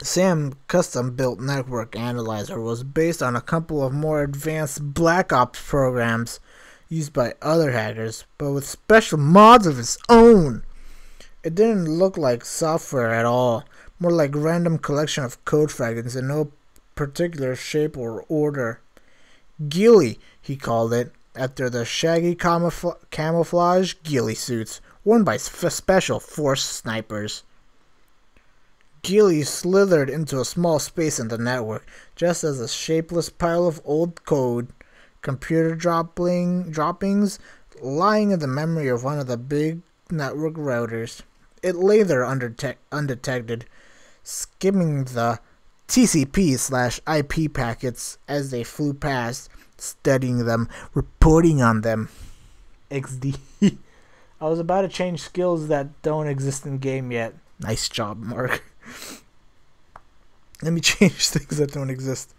Sam's custom-built network analyzer was based on a couple of more advanced Black Ops programs used by other hackers, but with special mods of its own. It didn't look like software at all, more like random collection of code fragments in no particular shape or order. Ghillie, he called it, after the shaggy camouflage ghillie suits worn by special force snipers. Ghillie slithered into a small space in the network, just as a shapeless pile of old code, computer droppings lying in the memory of one of the big network routers. It lay there undetected, skimming the TCP/IP packets as they flew past, studying them, reporting on them. XD. I was about to change skills that don't exist in game yet. Nice job, Mark. Let me change things that don't exist.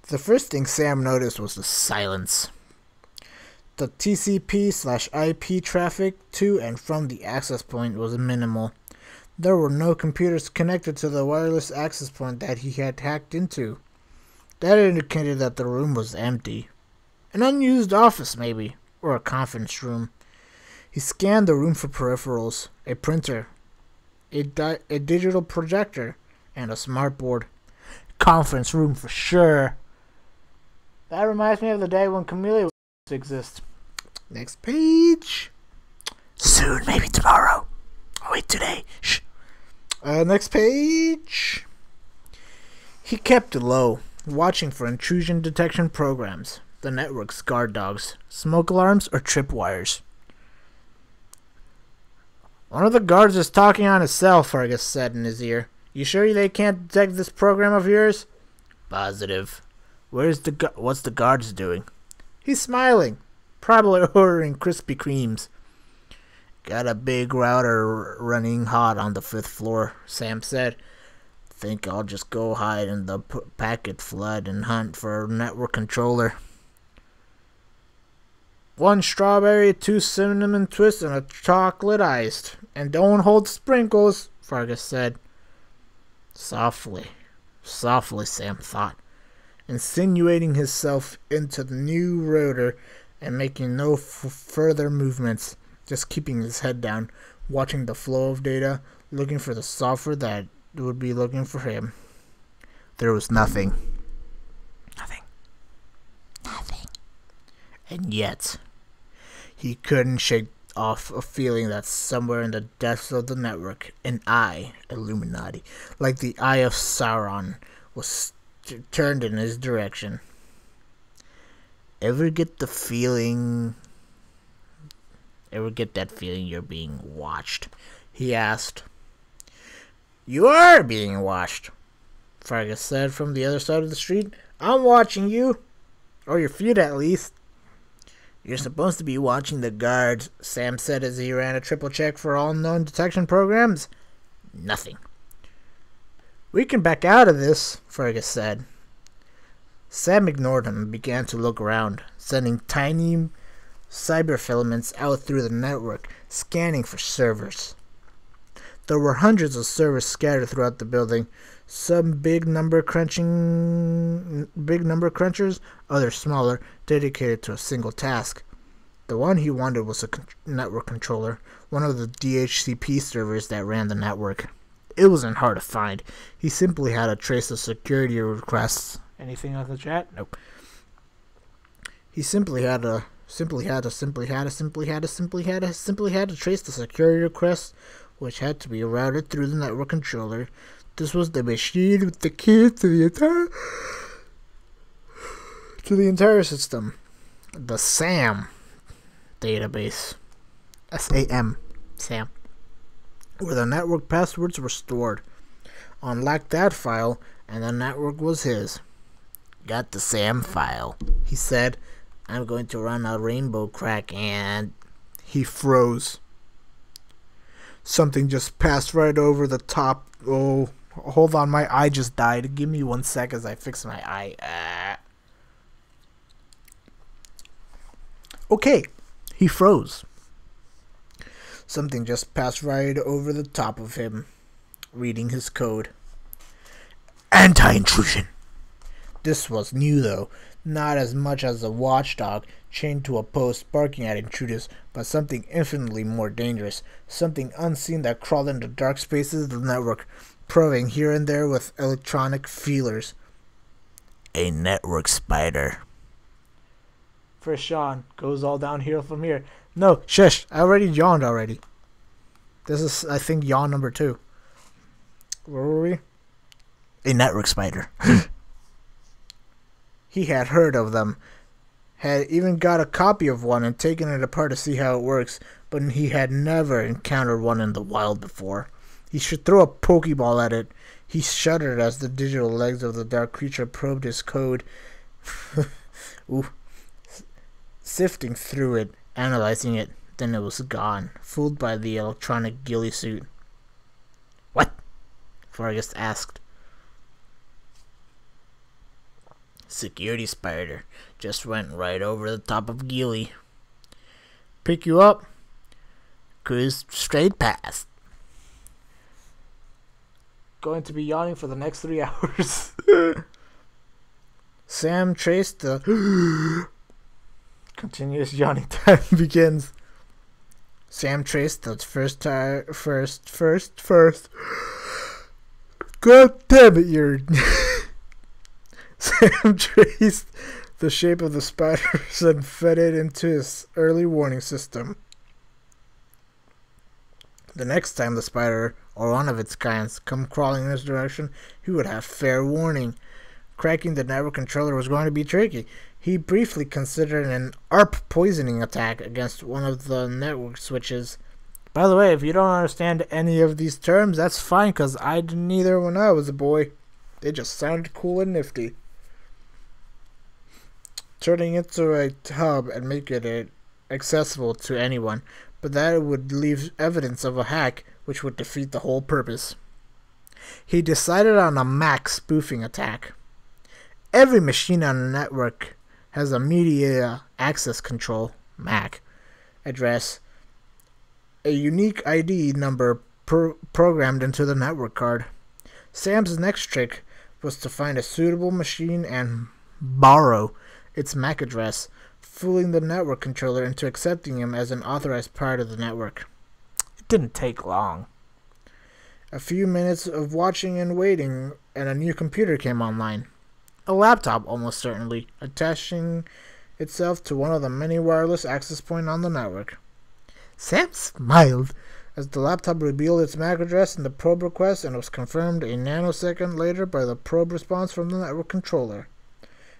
The first thing Sam noticed was the silence. The TCP/IP traffic to and from the access point was minimal. There were no computers connected to the wireless access point that he had hacked into. That indicated that the room was empty. An unused office, maybe, or a conference room. He scanned the room for peripherals, a printer, a digital projector, and a smartboard. Conference room for sure. That reminds me of the day when Camellia exist. Next page. Soon, maybe tomorrow. Oh, wait, today. Shh. Next page. He kept it low, watching for intrusion detection programs, the network's guard dogs, smoke alarms, or tripwires. One of the guards is talking on his cell, Fergus said in his ear. You sure they can't detect this program of yours? Positive. What's the guards doing? He's smiling, probably ordering Krispy Kremes. Got a big router running hot on the 5th floor, Sam said. Think I'll just go hide in the packet flood and hunt for a network controller. 1 strawberry, 2 cinnamon twists, and a chocolate iced. And don't hold sprinkles, Fergus said. Softly, Sam thought. insinuating himself into the new rotor and making no further movements, just keeping his head down, watching the flow of data, looking for the software that would be looking for him. There was nothing. Nothing. And yet, he couldn't shake off a feeling that somewhere in the depths of the network, an eye, Illuminati, like the eye of Sauron, was turned in his direction. Ever get that feeling you're being watched? He asked. You are being watched, Fargus said from the other side of the street. I'm watching you. Or your feet, at least. You're supposed to be watching the guards, Sam said as he ran a triple check for all known detection programs. Nothing. We can back out of this, Fergus said. Sam ignored him and began to look around, sending tiny cyber filaments out through the network, scanning for servers. There were hundreds of servers scattered throughout the building, some big number crunchers, others smaller, dedicated to a single task. The one he wanted was a network controller, one of the DHCP servers that ran the network. It wasn't hard to find. He simply had to trace the security requests. Anything on the chat? Nope. He simply had to trace the security requests, which had to be routed through the network controller. This was the machine with the key to the entire system. The SAM database. SAM. SAM. Where the network passwords were stored. Unlock that file, and the network was his. Got the SAM file, he said. I'm going to run a rainbow crack, and he froze. Something just passed right over the top. Oh, hold on, my eye just died. Give me 1 sec as I fix my eye. Okay, he froze. Something just passed right over the top of him, reading his code. Anti-intrusion. This was new, though, not as much as a watchdog chained to a post barking at intruders, but something infinitely more dangerous, something unseen that crawled into dark spaces of the network, probing here and there with electronic feelers. A network spider. First Sean goes all downhill from here. No, shush, I already yawned already. This is, I think, yawn number 2. Where were we? A network spider. He had heard of them, had even got a copy of one and taken it apart to see how it works, but he had never encountered one in the wild before. He should throw a pokeball at it. He shuddered as the digital legs of the dark creature probed his code. Ooh. Sifting through it, analyzing it, then it was gone, fooled by the electronic ghillie suit. What? Fargus asked. Security spider just went right over the top of Gilly. Pick you up. Cruise straight past. Going to be yawning for the next 3 hours. Sam traced the continuous yawning time begins. Sam traced the first. God damn it, you're. Sam traced the shape of the spiders and fed it into his early warning system. The next time the spider, or one of its kinds, come crawling in his direction, he would have fair warning. Cracking the network controller was going to be tricky. He briefly considered an ARP poisoning attack against one of the network switches. By the way, if you don't understand any of these terms, that's fine, because I didn't either when I was a boy. They just sounded cool and nifty. Turning into a hub and making it accessible to anyone, but that would leave evidence of a hack, which would defeat the whole purpose. He decided on a Mac spoofing attack. Every machine on a network has a media access control (MAC) address, a unique ID number programmed into the network card. Sam's next trick was to find a suitable machine and borrow its MAC address, fooling the network controller into accepting him as an authorized part of the network. It didn't take long. A few minutes of watching and waiting, and a new computer came online. A laptop, almost certainly, attaching itself to one of the many wireless access points on the network. Sam smiled as the laptop revealed its MAC address in the probe request and was confirmed a nanosecond later by the probe response from the network controller.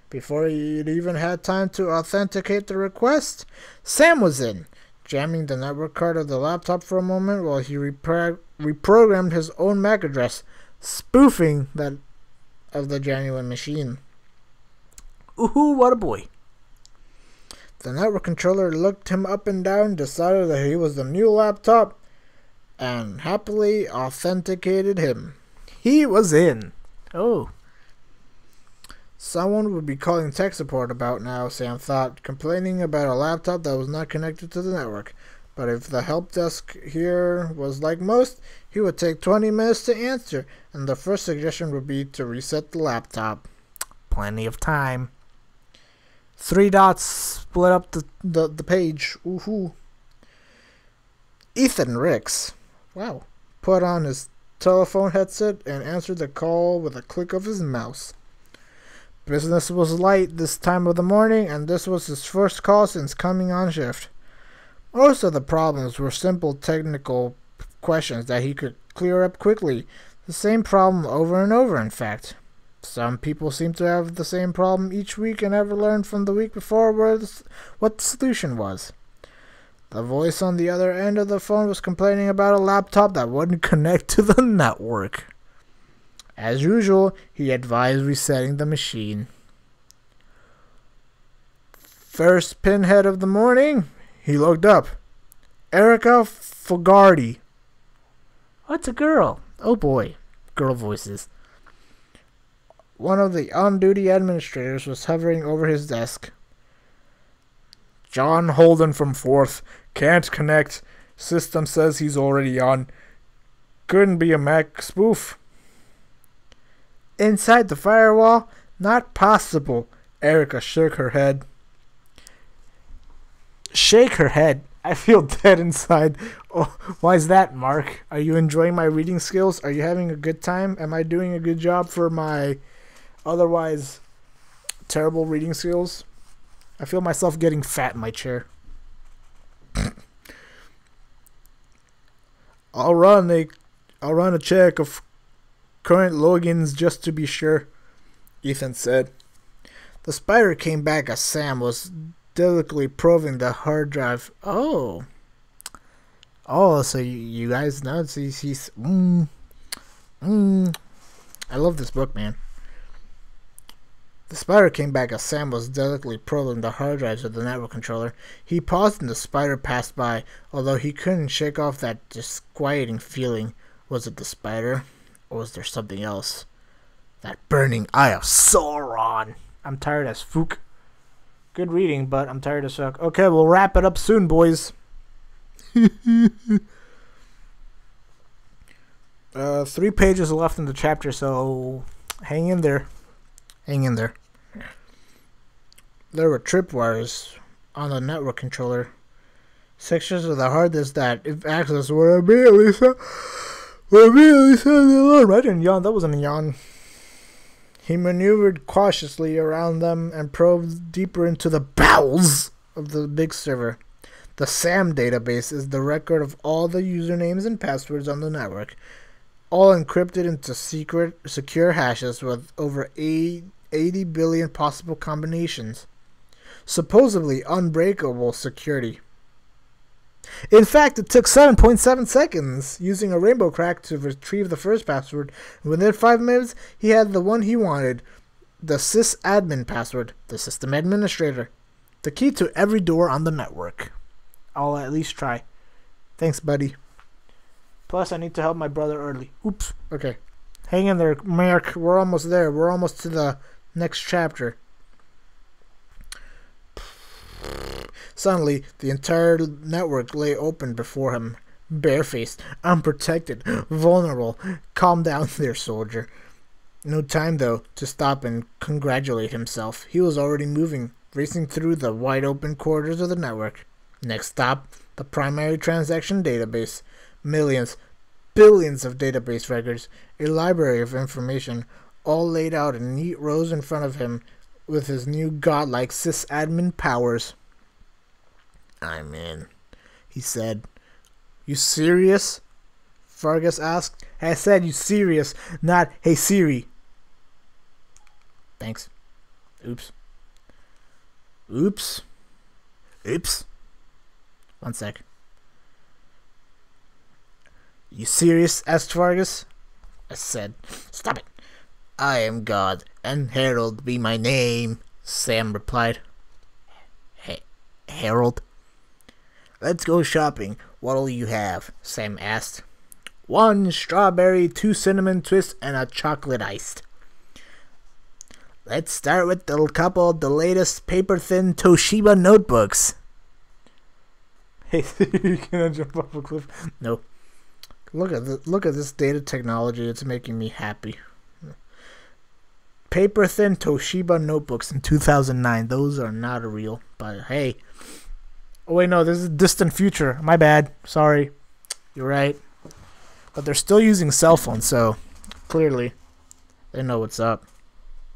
Before he'd even had time to authenticate the request, Sam was in, jamming the network card of the laptop for a moment while he reprogrammed his own MAC address, spoofing that of the genuine machine. Ooh, what a boy. The network controller looked him up and down, decided that he was the new laptop, and happily authenticated him. He was in. Oh. Someone would be calling tech support about now, Sam thought, complaining about a laptop that was not connected to the network. But if the help desk here was like most, he would take 20 minutes to answer, and the first suggestion would be to reset the laptop. Plenty of time. 3 dots split up the page. Woohoo. Ethan Ricks, wow, put on his telephone headset and answered the call with a click of his mouse. Business was light this time of the morning, and this was his first call since coming on shift. Most of the problems were simple technical questions that he could clear up quickly. The same problem over and over, in fact. Some people seem to have the same problem each week and never learned from the week before what the solution was. The voice on the other end of the phone was complaining about a laptop that wouldn't connect to the network. As usual, he advised resetting the machine. First pinhead of the morning, he looked up. Erica Fogarty. Oh, it's a girl. Oh boy, girl voices. One of the on-duty administrators was hovering over his desk. John Holden from 4th. Can't connect. System says he's already on. Couldn't be a Mac spoof. Inside the firewall? Not possible. Erica shook her head. Shake her head. I feel dead inside. Oh, why is that, Mark? Are you enjoying my reading skills? Are you having a good time? Am I doing a good job for my otherwise terrible reading skills? I feel myself getting fat in my chair. I'll run a check of current logins just to be sure, Ethan said. The spider came back as Sam was delicately probing the hard drive. Oh, so you guys know he's I love this book, man. The spider came back as Sam was delicately probing the hard drives of the network controller. He paused and the spider passed by, although he couldn't shake off that disquieting feeling. Was it the spider, or was there something else? That burning eye of Sauron. I'm tired as fuck. Good reading, but I'm tired as fuck. Okay, we'll wrap it up soon, boys. 3 pages left in the chapter, so hang in there. Hang in there. There were tripwires on the network controller. Sections of the hard disk that, if accessed, would immediately set the alarm. I didn't yawn. That wasn't a yawn. He maneuvered cautiously around them and probed deeper into the bowels of the big server. The SAM database is the record of all the usernames and passwords on the network, all encrypted into secure hashes with over 80 billion possible combinations. Supposedly unbreakable security. In fact, it took 7.7 seconds using a rainbow crack to retrieve the first password. Within 5 minutes, he had the one he wanted. The sysadmin password, the system administrator. The key to every door on the network. I'll at least try. Thanks, buddy. Plus, I need to help my brother early. Oops. Okay. Hang in there, Mark. We're almost there. We're almost to the next chapter. Suddenly, the entire network lay open before him. Barefaced, unprotected, vulnerable. Calm down there, soldier. No time, though, to stop and congratulate himself. He was already moving, racing through the wide-open corridors of the network. Next stop, the primary transaction database. Millions, billions of database records, a library of information, all laid out in neat rows in front of him with his new godlike sysadmin powers. "I'm in," he said. "You serious?" Vargas asked. "I said you serious, not hey Siri." "Thanks." Oops. Oops. Oops. One sec. "You serious?" asked Vargas. I said. "Stop it." "I am God, and Harold be my name," Sam replied. Harold? "Let's go shopping. What'll you have?" Sam asked. "One strawberry, 2 cinnamon twists, and a chocolate iced." "Let's start with a couple of the latest paper-thin Toshiba notebooks." "Hey, you can jump off a cliff." "No." Look at this data technology. It's making me happy. Paper-thin Toshiba notebooks in 2009. Those are not real. But hey. Oh, wait, no. This is distant future. My bad. Sorry. You're right. But they're still using cell phones, so clearly they know what's up.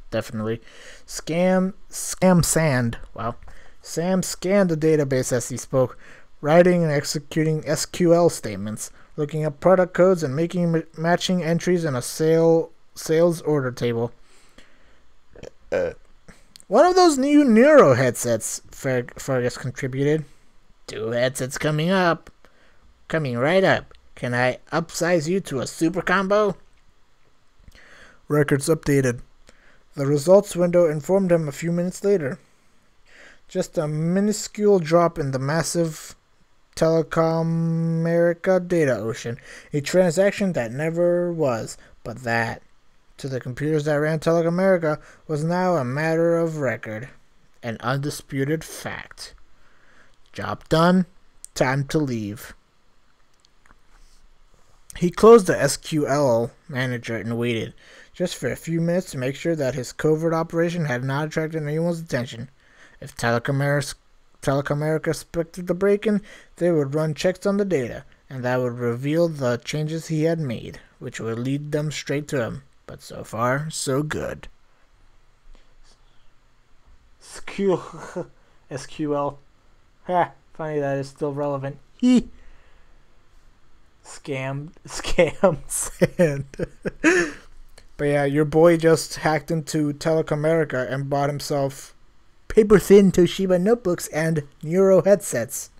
Definitely. Sam scanned the database as he spoke, writing and executing SQL statements, looking up product codes and making matching entries in a sales order table. One of those new Neuro headsets, Fergus contributed. 2 headsets coming right up. Can I upsize you to a super combo? Records updated. The results window informed him a few minutes later. Just a minuscule drop in the massive Telecom America data ocean. A transaction that never was, but that, to the computers that ran Telecom America, was now a matter of record. An undisputed fact. Job done. Time to leave. He closed the SQL manager and waited, just for a few minutes to make sure that his covert operation had not attracted anyone's attention. If Telecom America suspected the break-in, they would run checks on the data, and that would reveal the changes he had made, which would lead them straight to him. But so far, so good. SQL. Ha! Funny that is still relevant. He. Scam sand. But yeah, your boy just hacked into Telecom America and bought himself paper-thin Toshiba notebooks and Neuro headsets.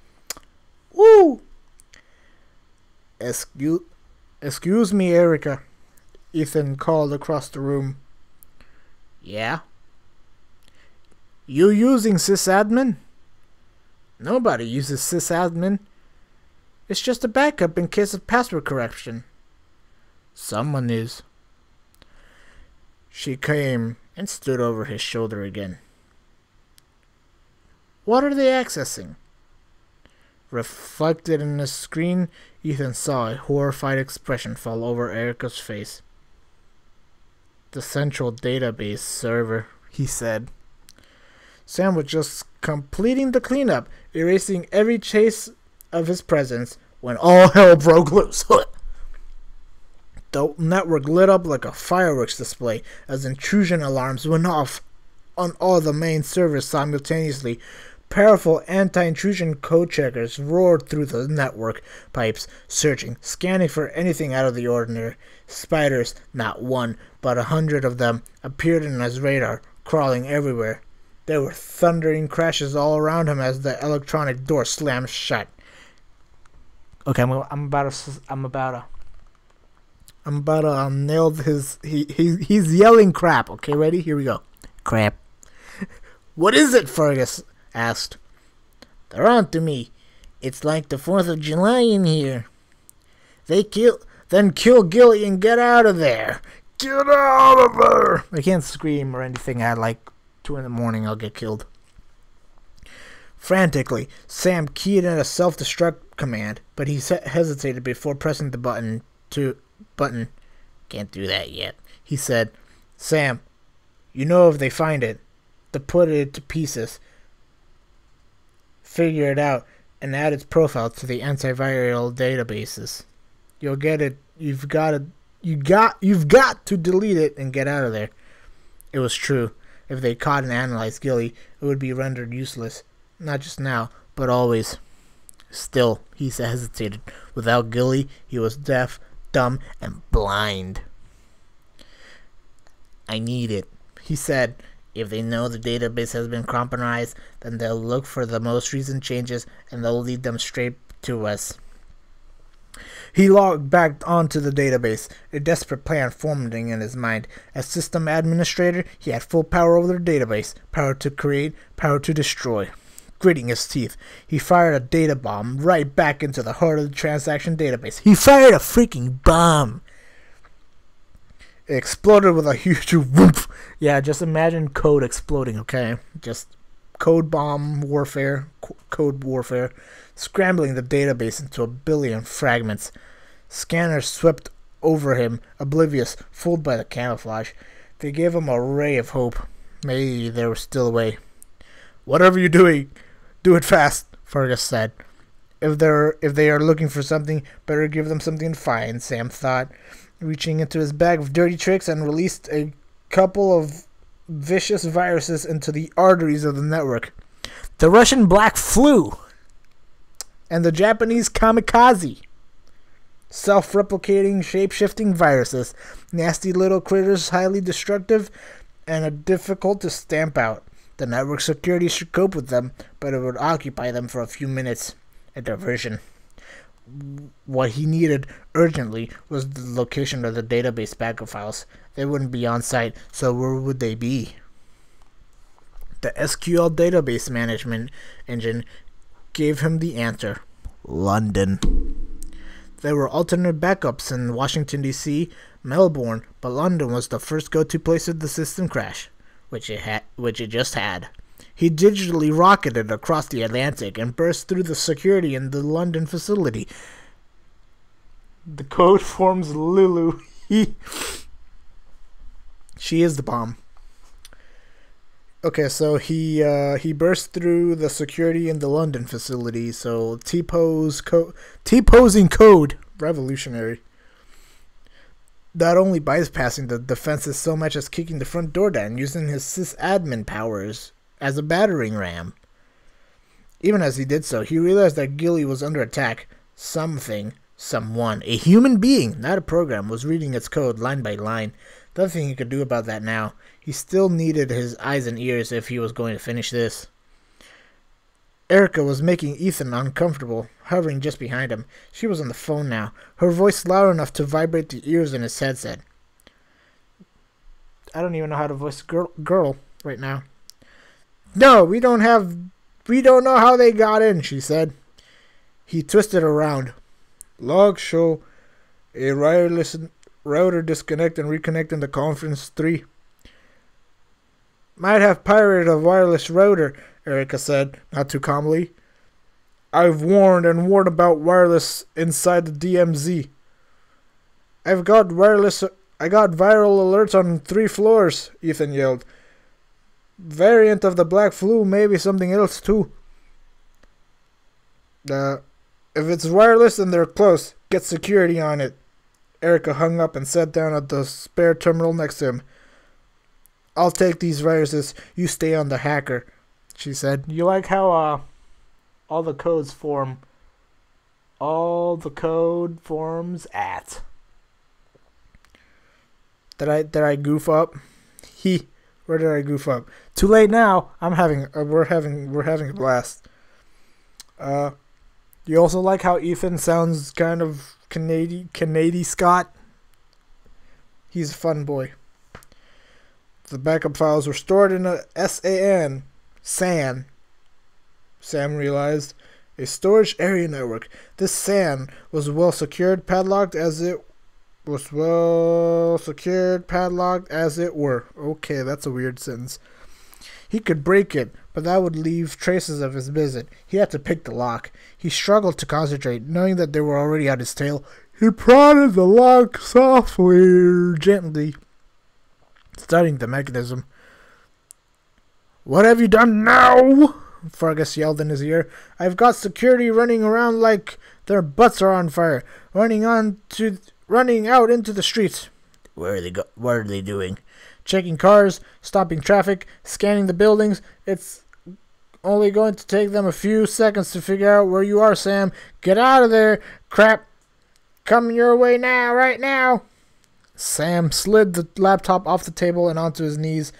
Woo! Excuse me, Erica. Ethan called across the room. Yeah? You using sysadmin? Nobody uses sysadmin. It's just a backup in case of password corruption. Someone is. She came and stood over his shoulder again. What are they accessing? Reflected in the screen, Ethan saw a horrified expression fall over Erica's face. The central database server, he said. Sam was just completing the cleanup, erasing every trace of his presence, when all hell broke loose. The network lit up like a fireworks display as intrusion alarms went off on all the main servers simultaneously. Powerful anti-intrusion code checkers roared through the network pipes, searching, scanning for anything out of the ordinary. Spiders, not one, but 100 of them, appeared in his radar, crawling everywhere. There were thundering crashes all around him as the electronic door slammed shut. Okay, I'm about to nail his. He's yelling crap. Okay, ready? Here we go. Crap. What is it? Fergus asked. They're on to me. It's like the 4th of July in here. Then kill Gilly and get out of there. Get out of there! I can't scream or anything at like 2 in the morning. I'll get killed. Frantically, Sam keyed in a self-destruct command, but he hesitated before pressing the button. Can't do that yet, he said. Sam, you know if they find it, to put it to pieces, figure it out, and add its profile to the antiviral databases. You'll get it. You've got to delete it and get out of there. It was true. If they caught and analyzed Gilly, it would be rendered useless. Not just now, but always. Still, he hesitated. Without Gilly, he was deaf, dumb, and blind. I need it, he said. If they know the database has been compromised, then they'll look for the most recent changes and they'll lead them straight to us. He logged back onto the database, a desperate plan forming in his mind. As system administrator, he had full power over the database, power to create, power to destroy. Gritting his teeth, he fired a data bomb right back into the heart of the transaction database. He fired a freaking bomb! It exploded with a huge whoomp. Yeah, just imagine code exploding, okay? Just code bomb warfare, code warfare, scrambling the database into a billion fragments. Scanners swept over him, oblivious, fooled by the camouflage. They gave him a ray of hope. Maybe there was still a way. Whatever you're doing, do it fast, Fergus said. If they are looking for something, better give them something to find, Sam thought, reaching into his bag of dirty tricks and released a couple of vicious viruses into the arteries of the network. The Russian Black Flu and the Japanese Kamikaze. Self-replicating, shape-shifting viruses. Nasty little critters, highly destructive and difficult to stamp out. The network security should cope with them, but it would occupy them for a few minutes. A diversion. What he needed urgently was the location of the database backup files. They wouldn't be on site, so where would they be? The SQL database management engine gave him the answer. London. There were alternate backups in Washington, D.C., Melbourne, but London was the first go-to place of the system crash, which it just had. He digitally rocketed across the Atlantic and burst through the security in the London facility. The code forms Lulu. She is the bomb. Okay, so he burst through the security in the London facility. So T-posing code, revolutionary. Not only bypassing the defenses so much as kicking the front door down, using his sysadmin powers as a battering ram. Even as he did so, he realized that Gilly was under attack. Someone, a human being, not a program, was reading its code line by line. Nothing he could do about that now. He still needed his eyes and ears if he was going to finish this. Erica was making Ethan uncomfortable, hovering just behind him. She was on the phone now, her voice loud enough to vibrate the ears in his headset. I don't even know how to voice girl right now. No, we don't know how they got in, she said. He twisted around. Logs show a wireless router disconnect and reconnect in the conference 3. Might have pirated a wireless router, Erica said, not too calmly. I've warned about wireless inside the DMZ. I got viral alerts on 3 floors, Ethan yelled. Variant of the Black Flu, maybe something else too. If it's wireless, then they're close. Get security on it. Erica hung up and sat down at the spare terminal next to him. I'll take these viruses. You stay on the hacker, she said. You like how all the code forms at. Did I goof up? Where did I goof up? Too late now. We're having a blast. You also like how Ethan sounds kind of Canadian Scott? He's a fun boy. The backup files were stored in a SAN. Sam realized. A storage area network. This SAN was well secured, padlocked as it were. Okay, that's a weird sentence. He could break it, but that would leave traces of his visit. He had to pick the lock. He struggled to concentrate, knowing that they were already at his tail. He prodded the lock softly, gently. studying the mechanism. "What have you done now?" Fergus yelled in his ear. "I've got security running around like their butts are on fire, running out into the streets." What are they doing?" "Checking cars, stopping traffic, scanning the buildings. It's only going to take them a few seconds to figure out where you are, Sam. Get out of there, crap. Coming your way now, right now." Sam slid the laptop off the table and onto his knees.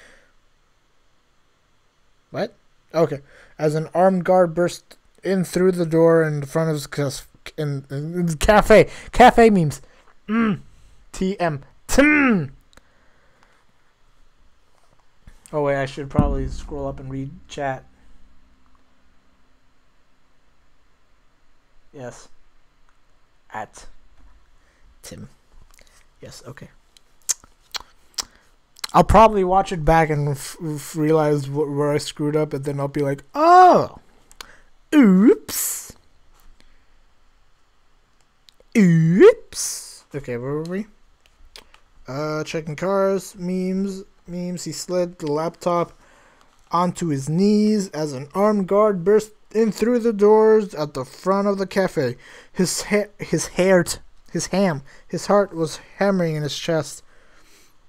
What? Okay. As an armed guard burst in through the door in front of his in cafe. Cafe memes. TM. TM. Oh wait, I should probably scroll up and read chat. Yes. At Tim. Yes, okay. I'll probably watch it back and realize where I screwed up, and then I'll be like, oh! Oops! Oops! Okay, where were we? Checking cars, memes. He slid the laptop onto his knees as an armed guard burst in through the doors at the front of the cafe. His heart was hammering in his chest.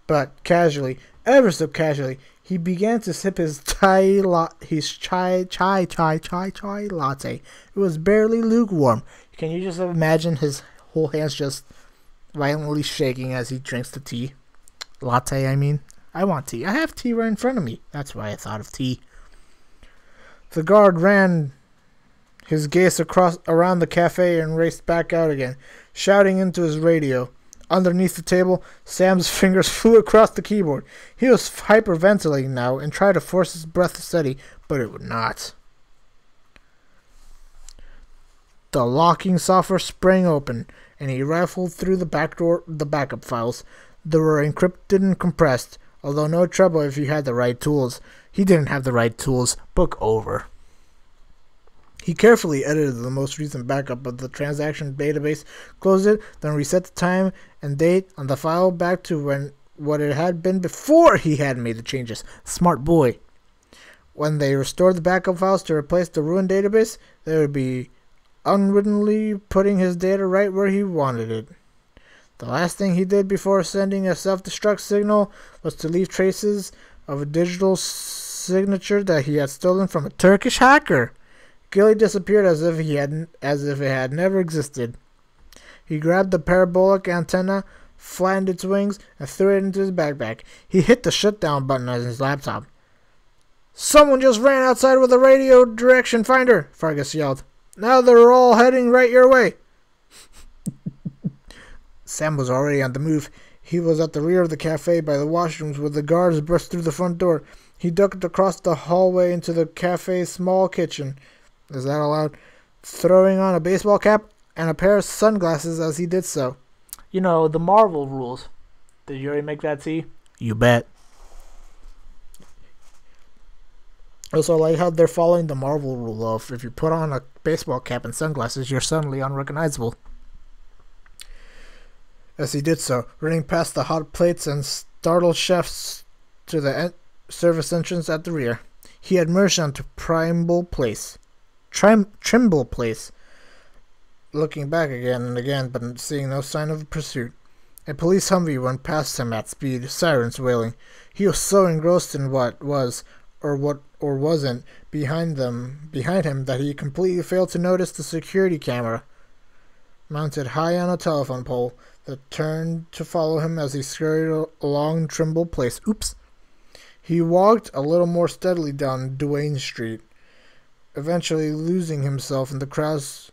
But casually, ever so casually, he began to sip his chai latte. It was barely lukewarm. Can you just imagine his whole hands just violently shaking as he drinks the tea? Latte, I mean. I want tea. I have tea right in front of me. That's why I thought of tea. The guard ran his gaze around the cafe and raced back out again, shouting into his radio. Underneath the table, Sam's fingers flew across the keyboard. He was hyperventilating now and tried to force his breath to steady, but it would not. The locking software sprang open, and he rifled through the backup files. They were encrypted and compressed, although no trouble if you had the right tools. He didn't have the right tools. Book over. He carefully edited the most recent backup of the transaction database, closed it, then reset the time and date on the file back to what it had been before he had made the changes. Smart boy. When they restored the backup files to replace the ruined database, they would be unwittingly putting his data right where he wanted it. The last thing he did before sending a self-destruct signal was to leave traces of a digital signature that he had stolen from a Turkish hacker. Gilly disappeared as if it had never existed. He grabbed the parabolic antenna, flattened its wings, and threw it into his backpack. He hit the shutdown button on his laptop. "Someone just ran outside with a radio direction finder," Fergus yelled. "Now they're all heading right your way." Sam was already on the move. He was at the rear of the cafe by the washrooms where the guards burst through the front door. He ducked across the hallway into the cafe's small kitchen. Is that allowed? Throwing on a baseball cap and a pair of sunglasses as he did so. You know, the Marvel rules. Did you already make that tea? You bet. Also, I like how they're following the Marvel rule of if you put on a baseball cap and sunglasses, you're suddenly unrecognizable. As he did so, running past the hot plates and startled chefs to the service entrance at the rear, he had merged onto Trimble Place. Looking back again and again, but seeing no sign of pursuit. A police Humvee went past him at speed, sirens wailing. He was so engrossed in what was, or wasn't, behind him that he completely failed to notice the security camera mounted high on a telephone pole that turned to follow him as he scurried along Trimble Place. Oops. He walked a little more steadily down Duane Street, eventually losing himself in the crowds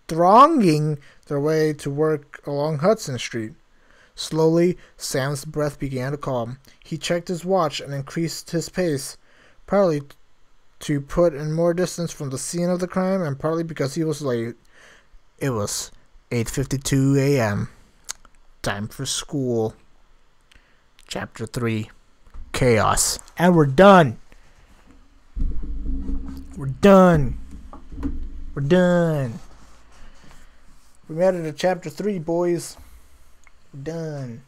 thronging their way to work along Hudson Street. Slowly, Sam's breath began to calm. He checked his watch and increased his pace, partly to put in more distance from the scene of the crime and partly because he was late. It was 8:52 a.m. Time for school. Chapter 3. Chaos. And we're done. We're done. We're done. We made it to chapter 3, boys. We're done.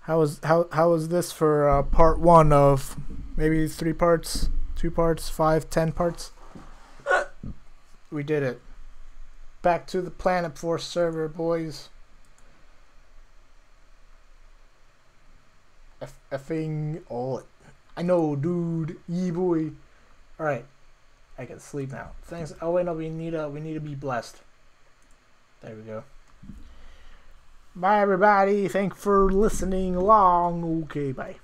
How was this for part 1 of maybe 3 parts, 2 parts, 5, 10 parts? We did it. Back to the Planet Force server, boys. Effing all. I know, dude. Yee boy. All right, I can sleep now. Thanks. Oh wait, no, we need to be blessed. There we go. Bye, everybody. Thanks for listening along. Okay, bye.